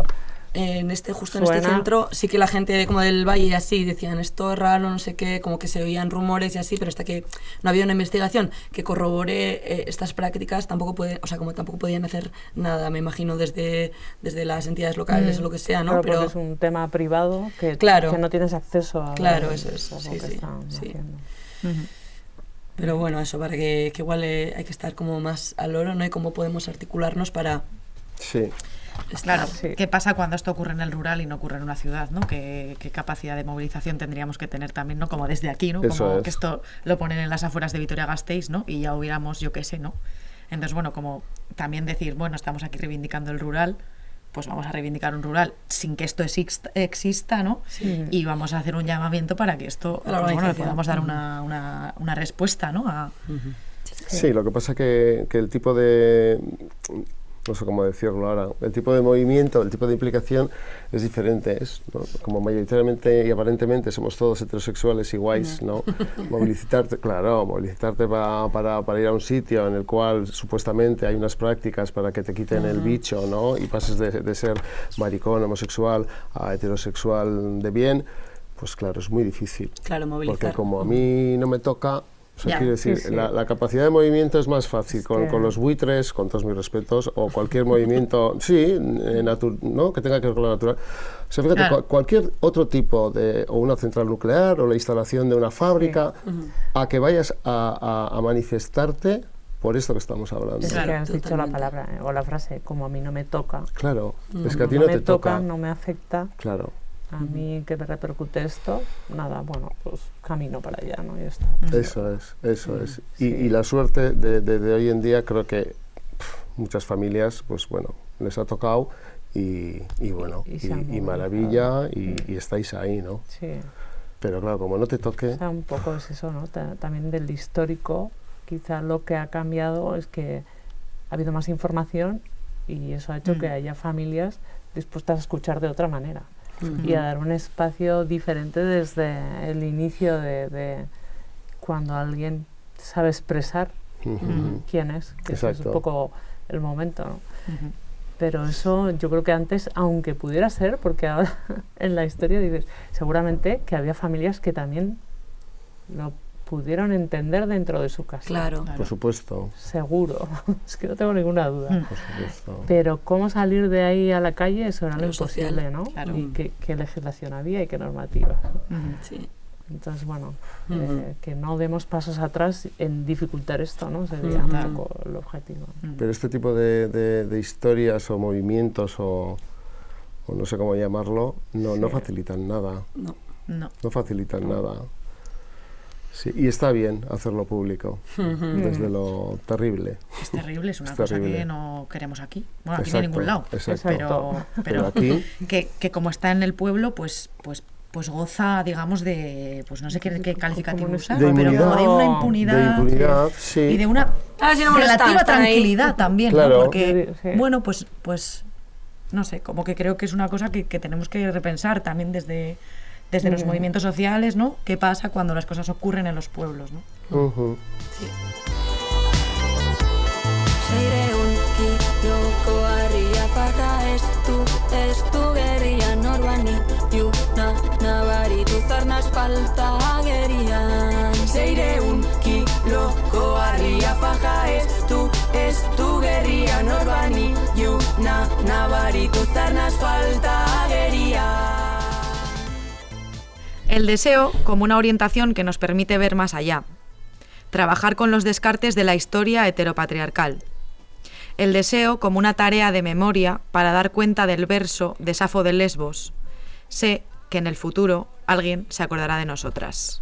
Justo en este Suena- centro, sí que la gente como del valle y así decían esto es raro, no sé qué, como que se oían rumores y así, pero hasta que no había una investigación que corrobore estas prácticas, tampoco podían hacer nada, me imagino, desde las entidades locales o lo que sea, ¿no? claro, Pero porque es un tema privado que Claro. no tienes acceso a Claro, ver eso es, lo sí, que sí, están sí. haciendo. Pero bueno, eso, para que igual hay que estar como más al oro, ¿no? Y cómo podemos articularnos para... Sí. Claro, Sí. ¿qué pasa cuando esto ocurre en el rural y no ocurre en una ciudad, ¿no? ¿Qué capacidad de movilización tendríamos que tener también, ¿no? Como desde aquí, ¿no? Eso Como es. que esto lo ponen en las afueras de Vitoria-Gasteiz, ¿no? Y ya hubiéramos, yo qué sé, ¿no? Entonces, bueno, como también decir, bueno, estamos aquí reivindicando el rural, pues vamos a reivindicar un rural sin que esto exista, ¿no? Y vamos a hacer un llamamiento para que esto, A la pues, bueno, le organización. podamos dar una respuesta, ¿no? Sí, lo que pasa que el tipo de, no sé cómo decirlo ahora, el tipo de movimiento, el tipo de implicación es diferente, ¿no? Como mayoritariamente y aparentemente somos todos heterosexuales iguales, ¿no? Movilizarte para ir a un sitio en el cual supuestamente hay unas prácticas para que te quiten el bicho, ¿no? Y pases de ser maricón, homosexual a heterosexual de bien, pues claro, es muy difícil. Claro, movilizar. Porque como a mí no me toca, o sea, Ya, quiero decir, sí, sí. La capacidad de movimiento es más fácil con que- los buitres, con todos mis respetos, o cualquier movimiento, sí, ¿no? Que tenga que ver con la naturaleza. O sea, fíjate, Claro. cualquier otro tipo o una central nuclear, o la instalación de una fábrica, a que vayas a manifestarte por esto que estamos hablando. Es Claro, que has dicho la totalmente. palabra o la frase, como a mí no me toca. Claro, es que a ti no no me te toca. no me afecta. Claro. A mí que me repercute esto, nada, bueno, pues camino para allá, ¿no? Y está. Eso es. Y la suerte de hoy en día, creo que muchas familias, pues bueno, les ha tocado y bueno, y maravilla, y estáis ahí, ¿no? Sí. Pero claro, como no te toque... O sea, un poco es eso, ¿no? También del histórico, quizá lo que ha cambiado es que ha habido más información y eso ha hecho que haya familias dispuestas a escuchar de otra manera y a dar un espacio diferente desde el inicio de cuando alguien sabe expresar quién es, que eso es un poco el momento, ¿no? Pero eso yo creo que antes, aunque pudiera ser, porque ahora en la historia dices, seguramente que había familias que también lo pudieron entender dentro de su casa. Claro. Por supuesto. Seguro, es que no tengo ninguna duda. Por supuesto. Pero cómo salir de ahí a la calle, eso era lo imposible, social, ¿no? claro. Y qué legislación había y qué normativa. Sí. Entonces, bueno, que no demos pasos atrás en dificultar esto, ¿no? Sería un poco el objetivo. Pero este tipo de historias o movimientos o no sé cómo llamarlo, no facilitan nada. No facilitan nada. Sí, y está bien hacerlo público, desde lo terrible. Es terrible, es una Es cosa terrible. que no queremos aquí. Bueno, aquí Exacto, de ningún lado. exacto. Pero aquí... que como está en el pueblo, pues goza, digamos, de, pues no sé qué calificativo usar, de pero impunidad, como de una impunidad, de impunidad, sí. y de una Si no molestan, relativa están ahí. tranquilidad también, Claro. ¿no? Porque, Sí. bueno, pues no sé, como que creo que es una cosa que tenemos que repensar también desde los movimientos sociales, ¿no? ¿Qué pasa cuando las cosas ocurren en los pueblos, ¿no? Seireun kiloko harria paga estu gerria norbani Juna nabaritu zarnaz falta agerian Seireun kiloko harria paga estu gerria norbani Juna nabaritu zarnaz falta agerian. El deseo como una orientación que nos permite ver más allá. Trabajar con los descartes de la historia heteropatriarcal. El deseo como una tarea de memoria para dar cuenta del verso de Safo de Lesbos. Sé que en el futuro alguien se acordará de nosotras.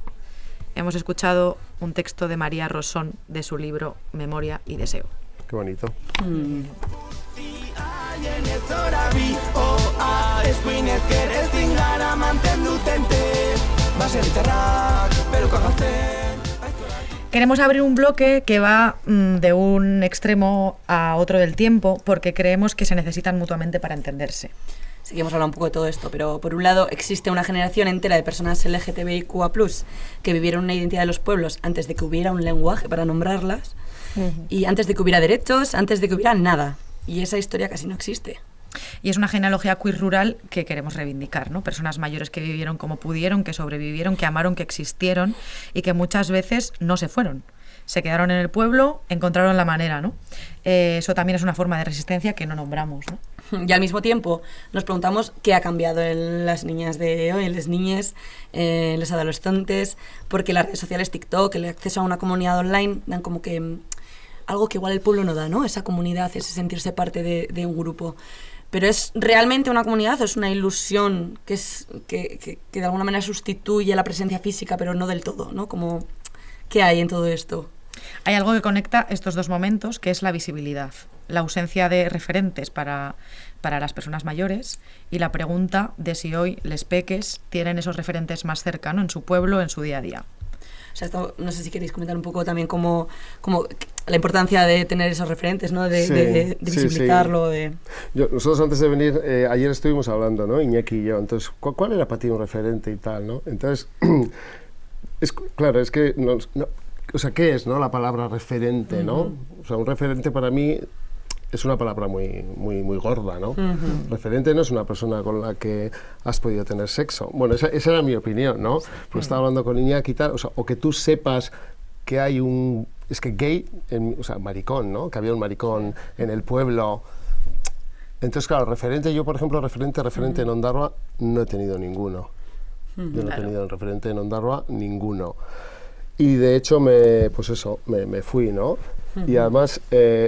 Hemos escuchado un texto de María Rosón de su libro Memoria y Deseo. Qué bonito. Queremos abrir un bloque que va de un extremo a otro del tiempo porque creemos que se necesitan mutuamente para entenderse. Sí que hemos hablado un poco de todo esto, pero por un lado existe una generación entera de personas LGTBIQA+, que vivieron una identidad de los pueblos antes de que hubiera un lenguaje para nombrarlas, y antes de que hubiera derechos, antes de que hubiera nada. Y esa historia casi no existe. Y es una genealogía queer rural que queremos reivindicar, ¿no? Personas mayores que vivieron como pudieron, que sobrevivieron, que amaron, que existieron y que muchas veces no se fueron. Se quedaron en el pueblo, encontraron la manera, ¿no? Eso también es una forma de resistencia que no nombramos, ¿no? Y al mismo tiempo nos preguntamos qué ha cambiado en las niñas de hoy, en las niñas, en los adolescentes, porque las redes sociales, TikTok, el acceso a una comunidad online dan como que algo que igual el pueblo no da, ¿no? Esa comunidad, ese sentirse parte de un grupo. Pero ¿es realmente una comunidad o es una ilusión que de alguna manera sustituye la presencia física, pero no del todo, ¿no? Como, ¿qué hay en todo esto? Hay algo que conecta estos dos momentos, que es la visibilidad, la ausencia de referentes para las personas mayores y la pregunta de si hoy les peques tienen esos referentes más cercanos en su pueblo, en su día a día. O sea, esto, no sé si queréis comentar un poco también como la importancia de tener esos referentes, ¿no? De visibilizarlo. Sí. Nosotros antes de venir, ayer estuvimos hablando, ¿no? Iñaki y yo, entonces, ¿cuál era para ti un referente y tal, ¿no? Entonces, claro, es que, o sea, ¿qué es, no? La palabra referente, ¿no? O sea, un referente para mí es una palabra muy gorda, ¿no? Referente no es una persona con la que has podido tener sexo. Bueno, esa era mi opinión, ¿no? Pues estaba hablando con Iñaki y tal, o sea, o que tú sepas que hay es que gay, o sea, maricón, ¿no? Que había un maricón en el pueblo. Entonces, claro, referente, yo, por ejemplo, referente en Ondarroa, no he tenido ninguno. Yo no he tenido un referente en Ondarroa, ninguno. Y de hecho, me fui, ¿no? Y además,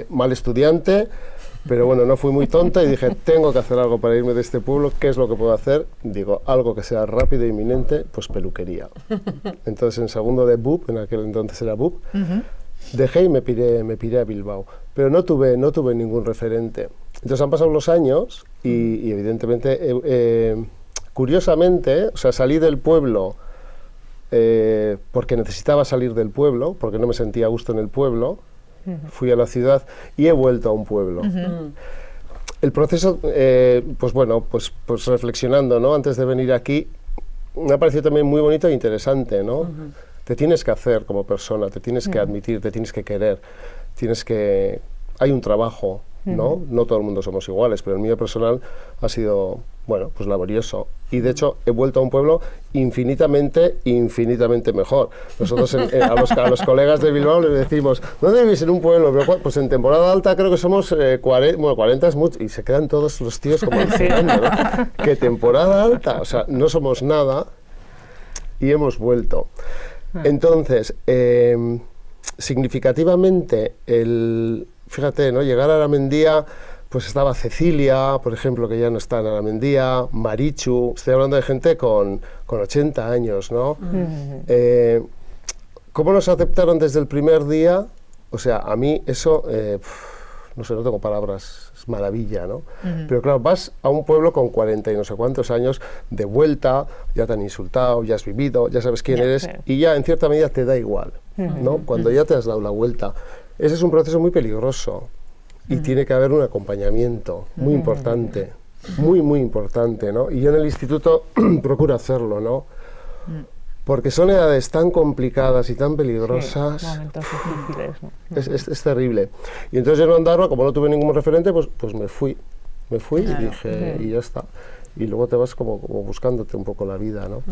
mal estudiante, Pero bueno, no fui muy tonta y dije, tengo que hacer algo para irme de este pueblo. ¿Qué es lo que puedo hacer? Digo, algo que sea rápido e inminente, pues peluquería. Entonces, en segundo de BUP, en aquel entonces era BUP, dejé y me piré a Bilbao. Pero no tuve ningún referente. Entonces han pasado los años y evidentemente, curiosamente, o sea, salí del pueblo porque necesitaba salir del pueblo, porque no me sentía a gusto en el pueblo. Fui a la ciudad y he vuelto a un pueblo. El proceso, pues bueno, pues reflexionando, ¿no? Antes de venir aquí, me ha parecido también muy bonito e interesante, ¿no? Te tienes que hacer como persona, te tienes que admitir, te tienes que querer, hay un trabajo, ¿no? No todo el mundo somos iguales, pero el mío personal ha sido, bueno, pues laborioso. Y de hecho he vuelto a un pueblo infinitamente mejor. Nosotros a los colegas de Bilbao les decimos, ¿dónde vivís en un pueblo? Pues en temporada alta creo que somos 40 es mucho, y se quedan todos los tíos como diciendo, ¿no? Que temporada alta, o sea, no somos nada y hemos vuelto. Entonces, significativamente, fíjate, ¿no? Llegar a Aramendía, pues estaba Cecilia, por ejemplo, que ya no está en Aramendía, Marichu, estoy hablando de gente con 80 años, ¿no? ¿Cómo nos aceptaron desde el primer día? O sea, a mí eso, no sé, no tengo palabras, es maravilla, ¿no? Pero claro, vas a un pueblo con 40 y no sé cuántos años, de vuelta, ya te han insultado, ya has vivido, ya sabes quién eres, y ya en cierta medida te da igual, ¿no? Cuando ya te has dado la vuelta. Ese es un proceso muy peligroso y tiene que haber un acompañamiento muy importante, muy importante, ¿no? Y yo en el instituto procuro hacerlo, ¿no? Porque son edades tan complicadas y tan peligrosas. Momentos difíciles, ¿no? Es terrible. Y entonces yo en Ondarroa, como no tuve ningún referente, pues me fui y dije, y ya está. Y luego te vas como buscándote un poco la vida, ¿no?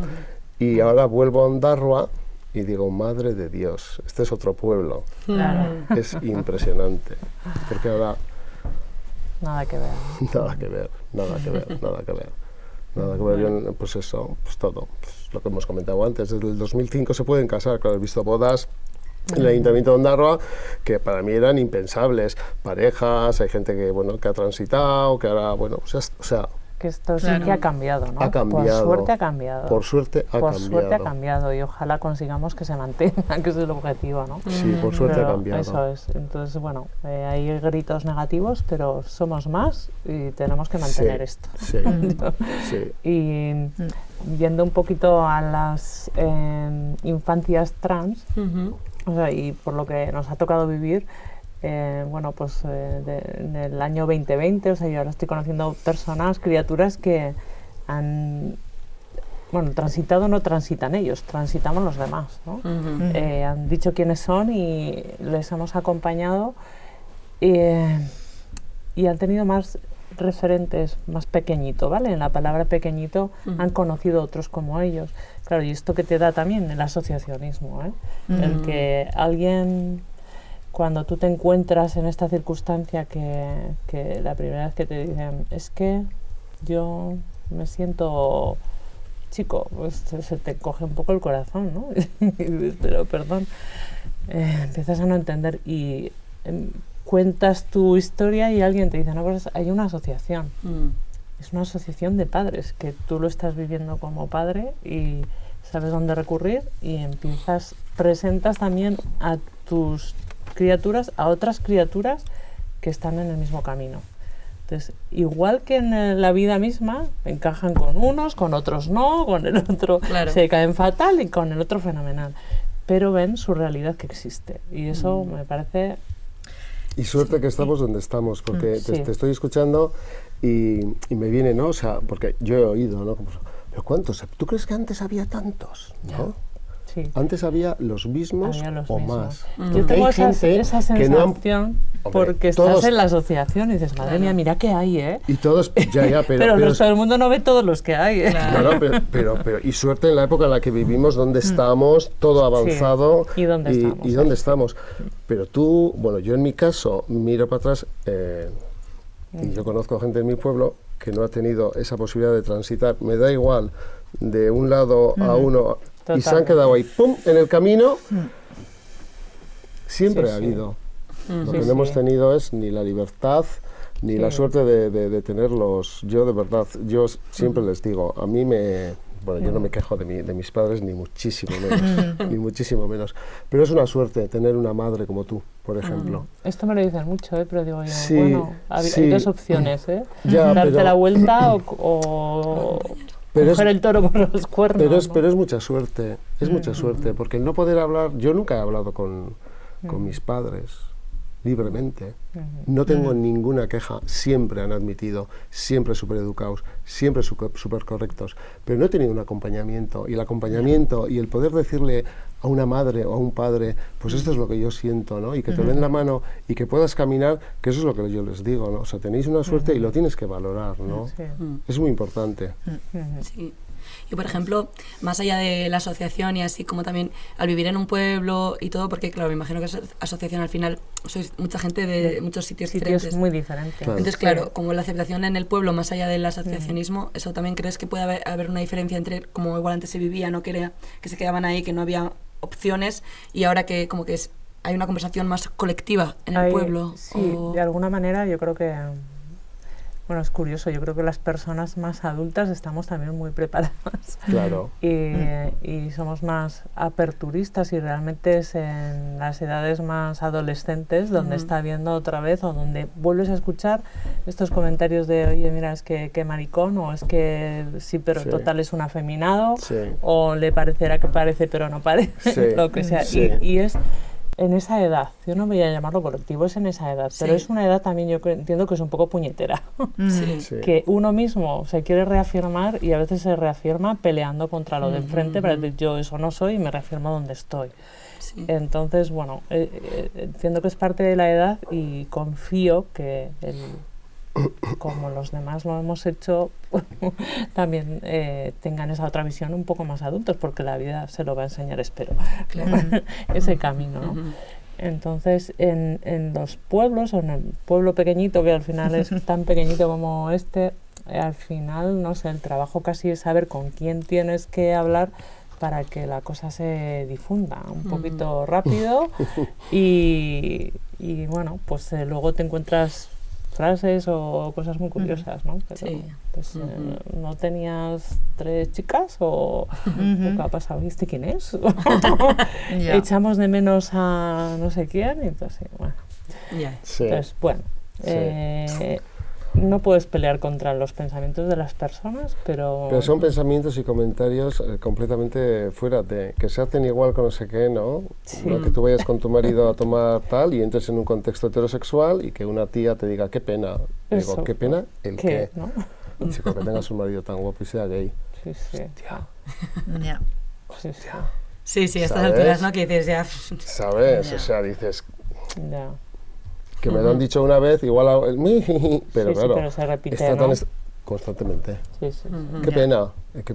Y ahora vuelvo a Ondarroa y digo, madre de Dios, este es otro pueblo. Es impresionante. Porque ahora... Nada que ver. Nada que ver. Yo, pues eso, pues todo. Pues lo que hemos comentado antes, desde el 2005 se pueden casar, claro, he visto bodas en el Ayuntamiento de Ondarroa que para mí eran impensables. Parejas, hay gente que, bueno, que ha transitado, que ahora, bueno, o sea... Que esto sí que ha cambiado, ¿no? Ha cambiado. Por suerte ha cambiado. Por suerte ha cambiado y ojalá consigamos que se mantenga, que es el objetivo, ¿no? Sí, por suerte ha cambiado. Eso es. Entonces, bueno, hay gritos negativos, pero somos más y tenemos que mantener esto. Sí, sí. Y yendo un poquito a las infancias trans, o sea, y por lo que nos ha tocado vivir, bueno, pues en el año 2020, o sea, yo ahora estoy conociendo personas, criaturas que han, bueno, transitado, no transitan ellos, transitamos los demás, ¿no? Han dicho quiénes son y les hemos acompañado y han tenido más referentes más pequeñito, ¿vale? En la palabra pequeñito han conocido otros como ellos. Claro, y esto que te da también el asociacionismo, ¿eh? El que alguien... Cuando tú te encuentras en esta circunstancia que la primera vez que te dicen es que yo me siento chico, pues se te coge un poco el corazón, ¿no? Pero perdón, empiezas a no entender y cuentas tu historia y alguien te dice, no, pues hay una asociación. Es una asociación de padres, que tú lo estás viviendo como padre y sabes dónde recurrir y presentas también a tus criaturas, a otras criaturas que están en el mismo camino. Entonces, igual que en la vida misma, encajan con unos, con otros no, con el otro se caen fatal y con el otro fenomenal. Pero ven su realidad que existe. Y eso me parece... Y suerte que estamos donde estamos, porque te estoy escuchando y me viene, ¿no? O sea, porque yo he oído, ¿no? ¿Pero cuántos? ¿Tú crees que antes había tantos? ¿No? Sí. Antes había los mismos o más. Yo tengo esa sensación porque estás en la asociación y dices, madre mía, mira que hay, ¿eh? Y todos, pero todo el mundo no ve todos los que hay, ¿eh? No, pero y suerte en la época en la que vivimos, donde estamos, todo avanzado. Sí. ¿Y dónde estamos? Pero tú, bueno, yo en mi caso miro para atrás y yo conozco gente en mi pueblo que no ha tenido esa posibilidad de transitar. Me da igual de un lado a uno. Y se han quedado ahí, ¡pum!, en el camino. Siempre ha habido. Lo que no hemos tenido es ni la libertad, ni la suerte de tenerlos. Yo de verdad, yo siempre les digo, a mí bueno, yo no me quejo de mis padres ni muchísimo menos, ni muchísimo menos, pero es una suerte tener una madre como tú, por ejemplo. Esto me lo dicen mucho, pero digo yo, Sí, bueno, hay sí. dos opciones, Ya, darte pero- la vuelta o Pero coger el toro por los cuernos. Pero es mucha suerte, mucha suerte, porque el no poder hablar, yo nunca he hablado con mis padres libremente, no tengo ninguna queja, siempre han admitido, siempre súper educados, siempre súper correctos, pero no he tenido un acompañamiento, y el acompañamiento y el poder decirle a una madre o a un padre, pues esto es lo que yo siento, ¿no? Y que te den la mano y que puedas caminar, que eso es lo que yo les digo, ¿no? O sea, tenéis una suerte y lo tienes que valorar, ¿no? Sí. Es muy importante. Sí. Y por ejemplo, más allá de la asociación y así como también al vivir en un pueblo y todo, porque claro, me imagino que es asociación al final sois mucha gente de muchos sitios diferentes. muy diferentes. Claro. Entonces, claro, como la aceptación en el pueblo, más allá del asociacionismo, ¿eso también crees que puede haber una diferencia entre como igual antes se vivía, no que se quedaban ahí, que no había opciones, y ahora que como que hay una conversación más colectiva en el pueblo? Sí, de alguna manera yo creo que... Bueno, es curioso, yo creo que las personas más adultas estamos también muy preparadas Claro. y somos más aperturistas, y realmente es en las edades más adolescentes donde está viendo otra vez, o donde vuelves a escuchar estos comentarios de, oye, mira, es que maricón, o es que sí, pero Sí. total es un afeminado, Sí. o le parecerá que parece pero no parece, Sí. lo que sea. Sí. Y es en esa edad, yo no voy a llamarlo colectivo, es en esa edad, pero Sí. es una edad también, yo entiendo que es un poco puñetera, Sí. Sí. que uno mismo se quiere reafirmar y a veces se reafirma peleando contra lo de enfrente para decir, yo eso no soy y me reafirmo donde estoy. Sí. Entonces, bueno, entiendo que es parte de la edad, y confío que como los demás lo hemos hecho, también tengan esa otra visión un poco más adultos, porque la vida se lo va a enseñar, espero, ese camino, ¿no? Entonces, en los pueblos, o en el pueblo pequeñito, que al final es tan pequeñito como este, al final, no sé, el trabajo casi es saber con quién tienes que hablar para que la cosa se difunda un poquito rápido y bueno, pues luego te encuentras frases o cosas muy curiosas, ¿no? Pero, Sí. pues, ¿no tenías 3 chicas? ¿O qué ha pasado? ¿Y este quién es? Ya. Echamos de menos a no sé quién, y entonces, bueno. Ya. Sí. Entonces, bueno, Sí. no puedes pelear contra los pensamientos de las personas, Pero son pensamientos y comentarios completamente fuera de que se hacen igual con no sé qué, ¿no? Sí. ¿No? Que tú vayas con tu marido a tomar tal y entres en un contexto heterosexual y que una tía te diga, qué pena. Eso. Digo, ¿qué pena? ¿El qué? ¿no? Chico, que tengas un marido tan guapo y sea gay. Sí, sí. Ya. Sí, sí. Sí, sí, a estas ¿Sabes? alturas, ¿no? Que dices ya... ¿Sabes? Ya. O sea, dices, Ya. que me lo han dicho una vez, igual a el mi, pero Sí, sí, claro, pero se repite, está ¿no? constantemente. Sí, sí. Qué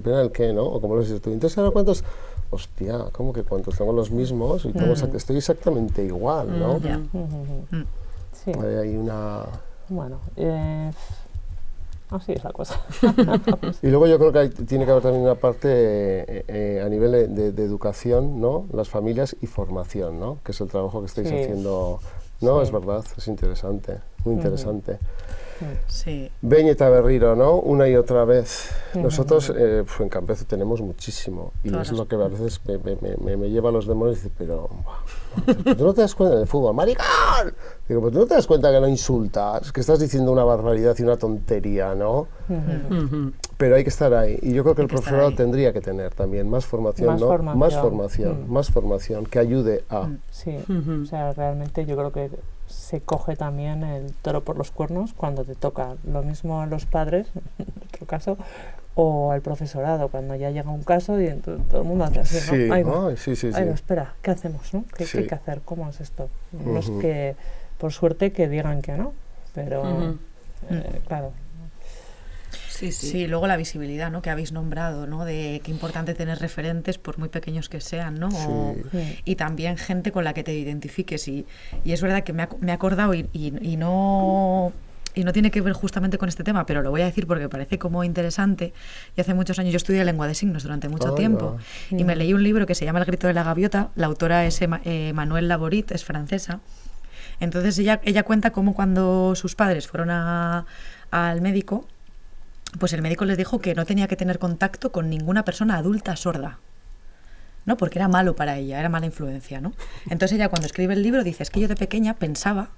pena el qué, ¿no? O como lo dices tú. Entonces, ¿ahora cuántos? Hostia, ¿cómo que cuántos? Tengo los mismos y estoy exactamente igual, ¿no? Ya. Sí, Hay una... bueno, así es la cosa. Y luego yo creo que tiene que haber también una parte a nivel de educación, ¿no? Las familias y formación, ¿no? Que es el trabajo que estáis Sí. haciendo. No, Sí. es verdad, es interesante, muy interesante. Sí. Beñe eta berriro, ¿no? Una y otra vez. Nosotros en Campezo tenemos muchísimo y Todas es las- lo que a veces me lleva a los demonios y dice, pero buah, ¿tú no te das cuenta del fútbol? ¡Maricón! Digo, pues ¿tú no te das cuenta que no insultas? Que estás diciendo una barbaridad y una tontería, ¿no? Pero hay que estar ahí. Y yo creo que el que estar profesorado ahí. tendría que tener también más formación, Más ¿no? formación. Más formación que ayude a... Sí, o sea, realmente yo creo que se coge también el toro por los cuernos cuando te toca. Lo mismo a los padres, en otro caso, o al profesorado, cuando ya llega un caso y entonces todo el mundo hace así, ¿no? Sí, Ahí va. ay, sí, sí, sí. Ahí va, espera, ¿qué hacemos, no? ¿Qué Sí. hay que hacer? ¿Cómo es esto? No es que, por suerte, que digan que no, pero, claro. Sí, sí. Sí, luego la visibilidad, ¿no? Que habéis nombrado, ¿no? De qué importante tener referentes, por muy pequeños que sean, ¿no? Sí. Y también gente con la que te identifiques. Y es verdad que me he acordado y no tiene que ver justamente con este tema, pero lo voy a decir porque parece como interesante. Y hace muchos años yo estudié lengua de signos durante mucho Ay, tiempo va. y me leí un libro que se llama El grito de la gaviota. La autora es Manuel Laborit, es francesa. Entonces ella cuenta cómo cuando sus padres fueron al médico, pues el médico les dijo que no tenía que tener contacto con ninguna persona adulta sorda, ¿no? Porque era malo para ella, era mala influencia, ¿no? Entonces ella cuando escribe el libro dice, es que yo de pequeña pensaba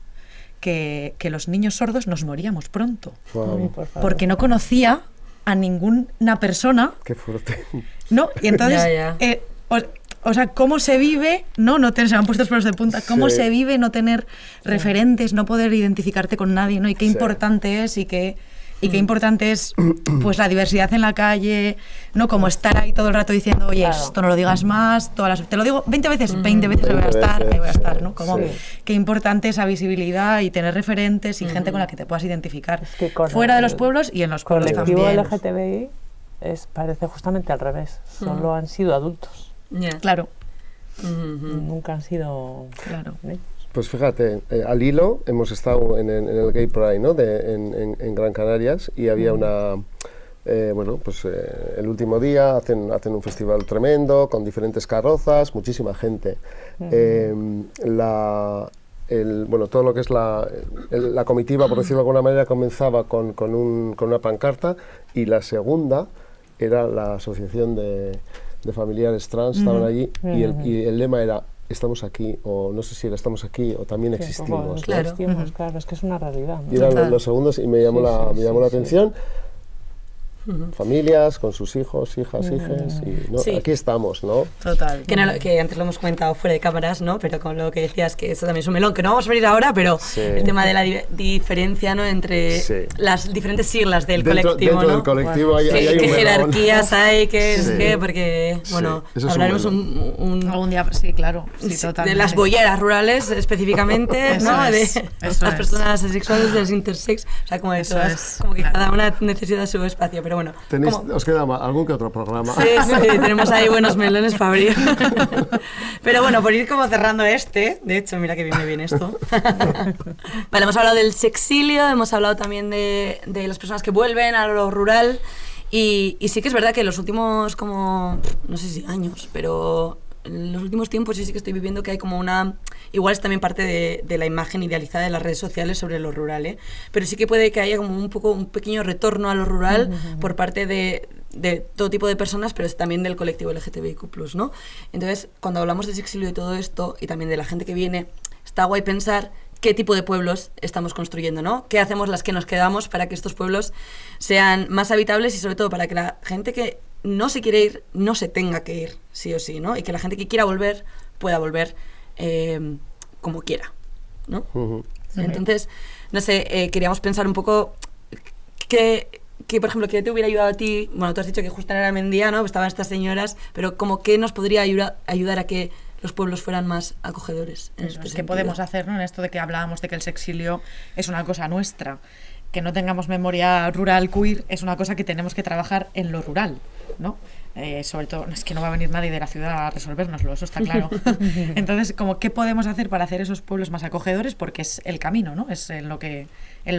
que los niños sordos nos moríamos pronto, Wow. porque no conocía a ninguna persona, Qué fuerte. ¿no? Y entonces, Ya. o sea, cómo se vive, ¿no? Se me han puesto los pelos de punta, cómo Sí. se vive no tener referentes, no poder identificarte con nadie, ¿no? Y qué Sí. importante es y qué importante es pues la diversidad en la calle, no como estar ahí todo el rato diciendo, oye, Claro. esto no lo digas más, te lo digo 20 veces, 20 veces ahí voy a 20 estar, ahí voy a veces, estar, sí, ¿no? Como sí. qué importante esa visibilidad y tener referentes y gente con la que te puedas identificar Es que con fuera de los el pueblos y en los pueblos colectivo también. LGTBI parece justamente al revés. Solo han sido adultos. Ya. Claro, Nunca han sido claro. niños. Pues fíjate, al hilo hemos estado en el Gay Pride, ¿no? En Gran Canarias, y había una... el último día hacen un festival tremendo con diferentes carrozas, muchísima gente. Todo lo que es la comitiva, por decirlo de alguna manera, comenzaba con una pancarta, y la segunda era la asociación de familiares trans, estaban allí, y el lema era estamos aquí, o no sé si era estamos aquí o también existimos. Claro. Existimos, claro, es que es una realidad, ¿no? Y eran Total. los segundos, y me llamó la sí. atención. Familias con sus hijos, hijas, hijes, y ¿no? Sí. Aquí estamos, ¿no? Total. Que antes lo hemos comentado fuera de cámaras, ¿no? Pero con lo que decías, que eso también es un melón, que no vamos a abrir ahora, pero Sí. el tema de la diferencia, ¿no? Entre Sí. las diferentes siglas del Dentro colectivo, ¿no? del colectivo hay ¿Qué un melón. jerarquías hay? ¿Qué es Sí. qué? Porque, Sí, bueno, eso es un hablaremos melón. Algún día, sí, claro. Sí, Sí, totalmente. de las bolleras rurales específicamente, Eso ¿no? es, De eso las es. personas asexuales, de los intersex, o sea, como de Eso todas, es, como que claro. cada una necesita su espacio, pero bueno. ¿Os queda algún que otro programa? Sí, tenemos ahí buenos melones para abrir. Pero bueno, por ir como cerrando de hecho, mira que bien me viene esto. Vale, hemos hablado del sexilio, hemos hablado también de las personas que vuelven a lo rural, y sí que es verdad que en los últimos como, no sé si años, pero en los últimos tiempos sí que estoy viviendo que hay como una... Igual es también parte de la imagen idealizada de las redes sociales sobre lo rural, ¿eh? Pero sí que puede que haya como un pequeño retorno a lo rural por parte de todo tipo de personas, pero también del colectivo LGTBIQ+, ¿no? Entonces, cuando hablamos de sexilio y todo esto, y también de la gente que viene, está guay pensar qué tipo de pueblos estamos construyendo, ¿no? ¿Qué hacemos las que nos quedamos para que estos pueblos sean más habitables y sobre todo para que la gente que no se quiere ir, no se tenga que ir, sí o sí, ¿no? Y que la gente que quiera volver, pueda volver como quiera, ¿no? Entonces, no sé, queríamos pensar un poco que, por ejemplo, que te hubiera ayudado a ti, bueno, tú has dicho que justo en Aramendía, ¿no? Estaban estas señoras, pero como qué nos podría ayudar a que los pueblos fueran más acogedores. En Eso este es que sentido. podemos hacer, ¿no? En esto de que hablábamos de que el sexilio es una cosa nuestra, que no tengamos memoria rural queer es una cosa que tenemos que trabajar en lo rural, ¿no? Sobre todo, es que no va a venir nadie de la ciudad a resolvérnoslo, eso está claro. Entonces, como qué podemos hacer para hacer esos pueblos más acogedores, porque es el camino, ¿no? Es en lo que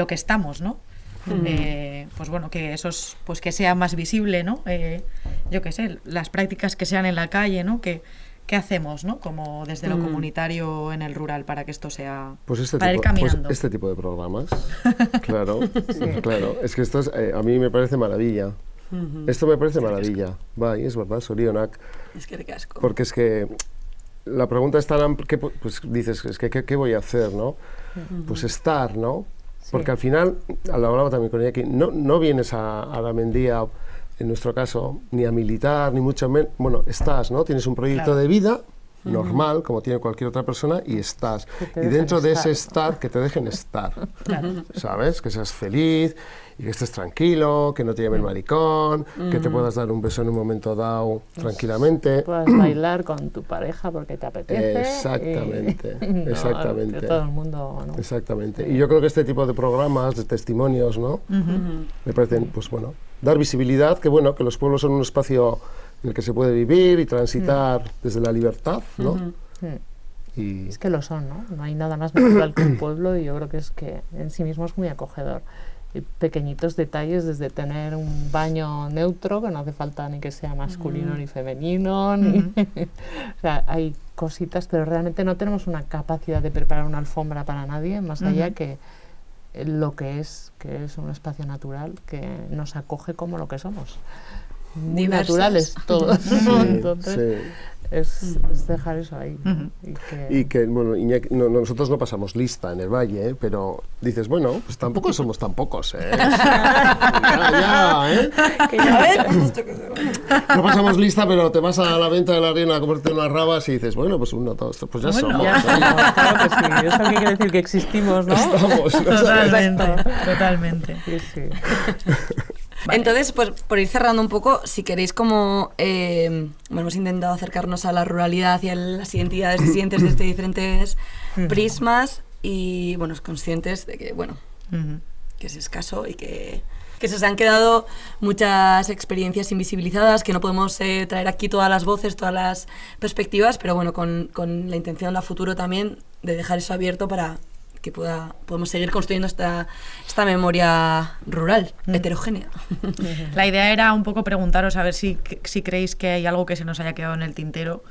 estamos, ¿no? Pues bueno, que esos, pues que sea más visible, ¿no? Yo qué sé, las prácticas que sean en la calle, ¿no? ¿Qué hacemos, ¿no? Como desde lo comunitario en el rural para que esto sea... Pues para ir caminando. este tipo de programas, claro, claro. Es que esto a mí me parece maravilla. Esto me parece maravilla. Bai, es verdad, sorionak. Es que casco. Porque es que la pregunta es tan amplia, pues dices, es que ¿qué voy a hacer, no? Pues estar, ¿no? Porque al final, lo hablaba también con Iñaki, no vienes a Aramendía, en nuestro caso, ni a militar, ni mucho menos. Bueno, estás, ¿no? Tienes un proyecto de vida normal, como tiene cualquier otra persona, y estás. Y dentro de ese estar, que te dejen estar. ¿Sabes? Que seas feliz y que estés tranquilo, que no te llame el maricón, que te puedas dar un beso en un momento dado tranquilamente. Puedas bailar con tu pareja porque te apetece. Exactamente, no, exactamente. que todo el mundo, ¿no? Exactamente. Y yo creo que este tipo de programas, de testimonios, ¿no? Me parecen, pues bueno, dar visibilidad, que bueno, que los pueblos son un espacio en el que se puede vivir y transitar desde la libertad, ¿no? Y Es que lo son, ¿no? No hay nada más natural que un pueblo y yo creo que es que en sí mismo es muy acogedor. pequeñitos detalles, desde tener un baño neutro, que no hace falta ni que sea masculino ni femenino, o sea, hay cositas, pero realmente no tenemos una capacidad de preparar una alfombra para nadie, más allá que lo que es un espacio natural que nos acoge como lo que somos. Muy Diversos. Naturales todos. Entonces, sí. es dejar eso ahí. Y que, bueno, Iñaki, nosotros no pasamos lista en el valle, pero dices, bueno, pues tampoco somos tan pocos, ¿eh? Que ya ves. No pasamos lista, pero te vas a la venta de la Riena a comerte unas rabas y dices, bueno, pues 1, 2, pues ya somos. Ya somos, claro que sí. Eso quiere decir que existimos, ¿no? Estamos. Totalmente. Sí, sí. Entonces, pues por ir cerrando un poco, si queréis como... bueno, hemos intentado acercarnos a la ruralidad y a las identidades disidentes desde diferentes prismas y, bueno, conscientes de que, bueno, que es escaso y que se os han quedado muchas experiencias invisibilizadas, que no podemos traer aquí todas las voces, todas las perspectivas, pero bueno, con la intención a futuro también de dejar eso abierto para que podamos seguir construyendo esta memoria rural, heterogénea. La idea era un poco preguntaros a ver si creéis que hay algo que se nos haya quedado en el tintero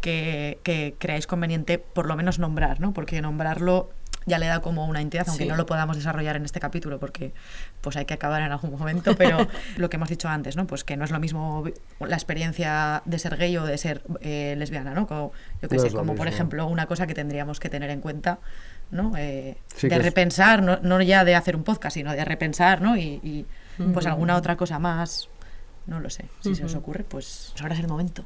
que creáis conveniente por lo menos nombrar, ¿no? Porque nombrarlo ya le da como una entidad, aunque no lo podamos desarrollar en este capítulo porque pues hay que acabar en algún momento, pero lo que hemos dicho antes, ¿no? Pues que no es lo mismo la experiencia de ser gay o de ser lesbiana, ¿no? Como, yo qué sé, como por ejemplo una cosa que tendríamos que tener en cuenta, ¿no? De repensar, no ya de hacer un podcast, sino de repensar, ¿no? Y pues alguna otra cosa más, no lo sé, si se os ocurre, pues ahora es el momento.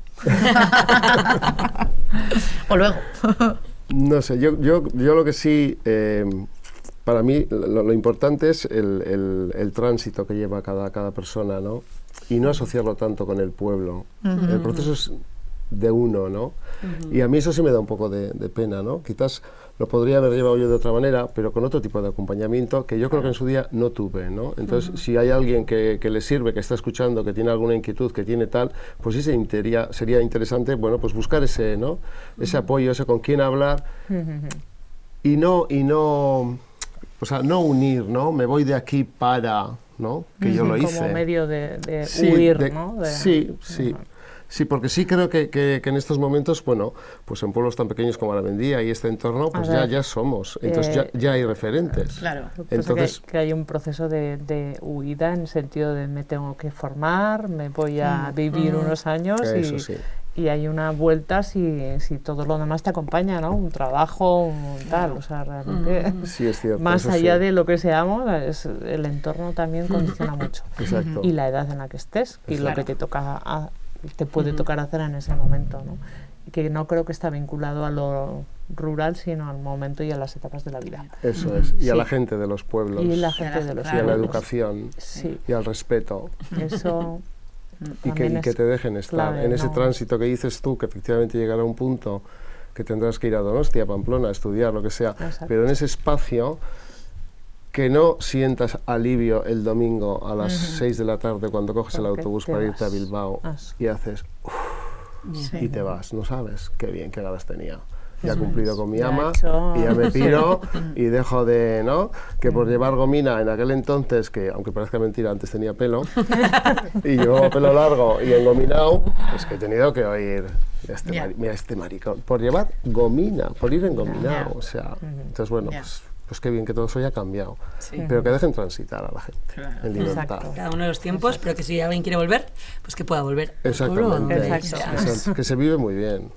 O luego. No sé, yo lo que sí, para mí lo importante es el tránsito que lleva cada persona, ¿no? Y no asociarlo tanto con el pueblo. El proceso es de uno, ¿no? Y a mí eso sí me da un poco de pena, ¿no? Quizás lo podría haber llevado yo de otra manera, pero con otro tipo de acompañamiento que yo creo que en su día no tuve, ¿no? Entonces, si hay alguien que le sirve, que está escuchando, que tiene alguna inquietud, que tiene tal, pues sí sería interesante, bueno, pues buscar ese, ¿no? Ese apoyo, ese con quién hablar y no, o sea, no unir, ¿no? Me voy de aquí para, ¿no? Que yo lo hice. Como medio de huir, ¿no? Sí. Sí, porque sí creo que en estos momentos, bueno, pues en pueblos tan pequeños como Aravendía y este entorno, pues ya somos, entonces ya hay referentes. Claro. Entonces que hay un proceso de huida en el sentido de me tengo que formar, me voy a vivir unos años y hay una vuelta si todo lo demás te acompaña, ¿no? Un trabajo, tal, o sea, realmente sí, es cierto, más allá de lo que seamos, el entorno también condiciona mucho. Exacto. Y la edad en la que estés y lo que te toca te puede tocar hacer en ese momento, ¿no? Que no creo que está vinculado a lo rural, sino al momento y a las etapas de la vida. Eso es, y a la gente de los pueblos. Y la gente de los pueblos. Y a la educación. Sí. Y al respeto. Eso y que te dejen estar en ese tránsito que dices tú, que efectivamente llegará un punto que tendrás que ir a Donostia, a Pamplona, a estudiar, lo que sea, pero en ese espacio que no sientas alivio el domingo a las 6 de la tarde cuando coges el autobús para irte a Bilbao y haces y te vas, no sabes qué bien, qué ganas tenía. Ya he cumplido con mi ama y ya me piro y dejo de, ¿no? Que por llevar gomina en aquel entonces, que aunque parezca mentira, antes tenía pelo y llevaba pelo largo y engominado, pues que he tenido que oír mira este maricón, por llevar gomina, por ir engominado, o sea, entonces bueno, pues qué bien que todo eso haya cambiado, pero que dejen transitar a la gente en libertad. Exacto. Cada uno de los tiempos, pero que si alguien quiere volver, pues que pueda volver. Exactamente. Exacto. Que se vive muy bien.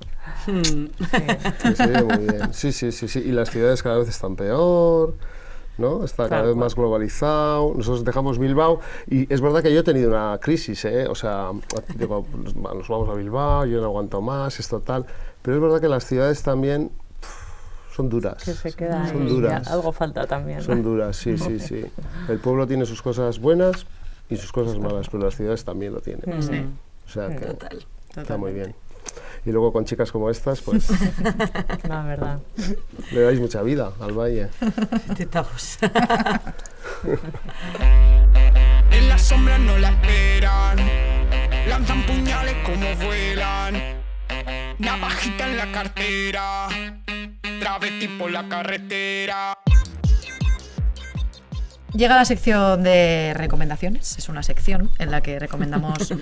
Que se vive muy bien. Sí. Y las ciudades cada vez están peor, ¿no? Está cada vez más globalizado. Nosotros dejamos Bilbao y es verdad que yo he tenido una crisis, o sea, digo, nos vamos a Bilbao, yo no aguanto más, esto tal, pero es verdad que las ciudades también son duras. Que se queda son duras. Algo falta también. Son duras, sí. El pueblo tiene sus cosas buenas y sus cosas malas, pero las ciudades también lo tienen. O sea que está muy bien. Y luego con chicas como estas, pues la verdad, le dais mucha vida al valle. Intentamos. En la sombra no la esperan, lanzan puñales como vuelan, navajita en la cartera, travesti por la carretera. Llega la sección de recomendaciones. Es una sección en la que recomendamos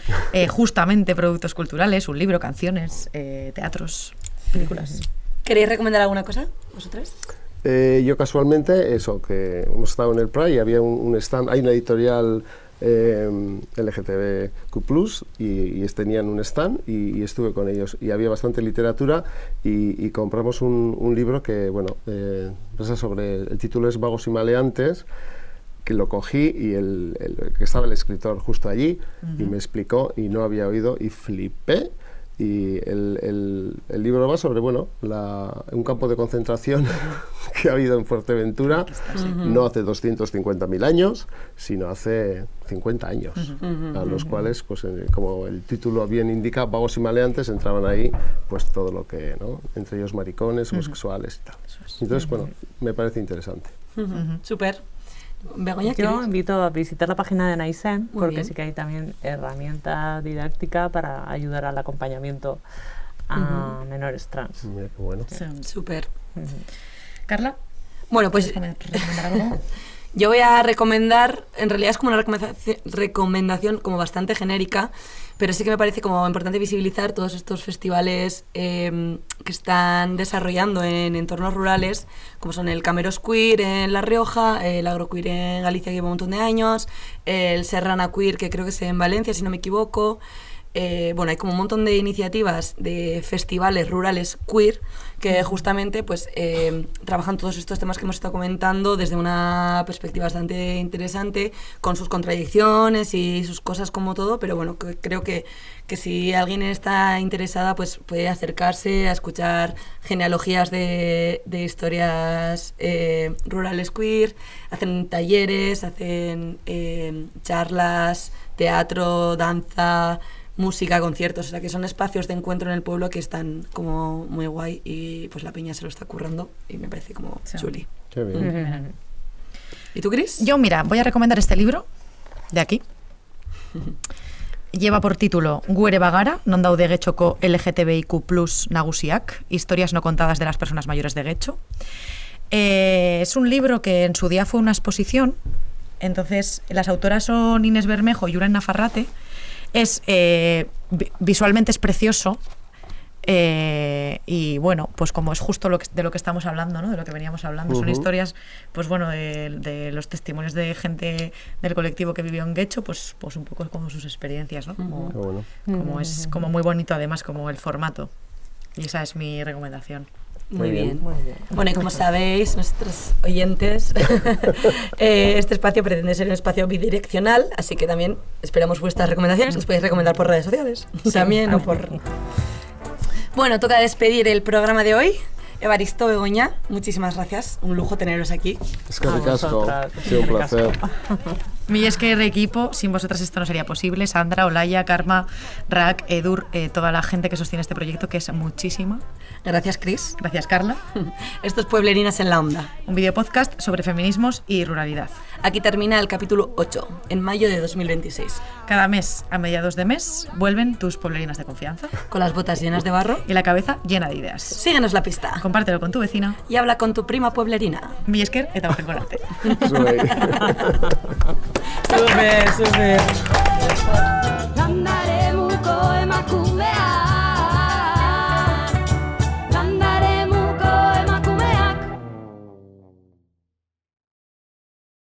justamente productos culturales, un libro, canciones, teatros, películas. ¿Queréis recomendar alguna cosa, vosotras? Yo casualmente, eso, que hemos estado en el Pride y había un stand, hay una editorial LGTBQ+, y tenían un stand y estuve con ellos y había bastante literatura y compramos un libro que, bueno, el título es Vagos y Maleantes, que lo cogí y que estaba el escritor justo allí y me explicó y no había oído y flipé. Y el libro va sobre, bueno, un campo de concentración que ha habido en Fuerteventura, no hace 250.000 años, sino hace 50 años, a los cuales, pues, como el título bien indica, vagos y maleantes, entraban ahí pues todo lo que, ¿no? Entre ellos maricones, homosexuales y tal. Entonces, bueno, me parece interesante. Súper. Begoña, yo invito a visitar la página de Naisen, porque bien. sí que hay también herramienta didáctica para ayudar al acompañamiento a menores trans. Mira qué bueno. Sí. Súper. Carla, Bueno, pues ¿recomendar algo? yo voy a recomendar, en realidad es como una recomendación como bastante genérica, pero sí que me parece como importante visibilizar todos estos festivales que están desarrollando en entornos rurales, como son el Cameros Queer en La Rioja, el Agroqueer en Galicia, que lleva un montón de años, el Serrana Queer, que creo que es en Valencia, si no me equivoco. Bueno, hay como un montón de iniciativas de festivales rurales queer que justamente pues trabajan todos estos temas que hemos estado comentando desde una perspectiva bastante interesante, con sus contradicciones y sus cosas como todo, pero bueno, creo que si alguien está interesada pues puede acercarse a escuchar genealogías de historias rurales queer, hacen talleres, hacen charlas, teatro, danza, música, conciertos, o sea que son espacios de encuentro en el pueblo que están como muy guay y pues la peña se lo está currando y me parece como chuli. Qué bien. ¿Y tú, Cris? Yo, mira, voy a recomendar este libro de aquí. Lleva por título Guere Bagara, non daude Getxoko LGTBIQ+ nagusiak, historias no contadas de las personas mayores de Getxo. Es un libro que en su día fue una exposición, entonces las autoras son Inés Bermejo y Uren Nafarrate. Es visualmente es precioso y bueno, pues como es justo de lo que estamos hablando, ¿no? De lo que veníamos hablando, son historias, pues bueno, de los testimonios de gente del colectivo que vivió en Getxo, pues un poco como sus experiencias, ¿no? Como es como muy bonito además como el formato, y esa es mi recomendación. Muy bien. Bueno, y como sabéis, nuestros oyentes, este espacio pretende ser un espacio bidireccional, así que también esperamos vuestras recomendaciones. Os podéis recomendar por redes sociales también, o por... Bueno, toca despedir el programa de hoy. Evaristo, Begoña, muchísimas gracias. Un lujo teneros aquí. Es que ricasco. Ha sido un placer. Mi esker equipo, sin vosotras esto no sería posible. Sandra, Olaya, Karma, Rak, Edur, toda la gente que sostiene este proyecto, que es muchísima. Gracias, Cris. Gracias, Carla. Esto es Pueblerinas en la Onda, un videopodcast sobre feminismos y ruralidad. Aquí termina el capítulo 8, en mayo de 2026. Cada mes, a mediados de mes, vuelven tus pueblerinas de confianza. Con las botas llenas de barro y la cabeza llena de ideas. Síguenos la pista. Compártelo con tu vecina. Y habla con tu prima pueblerina. Mi esker eta horrengo arte. Súper.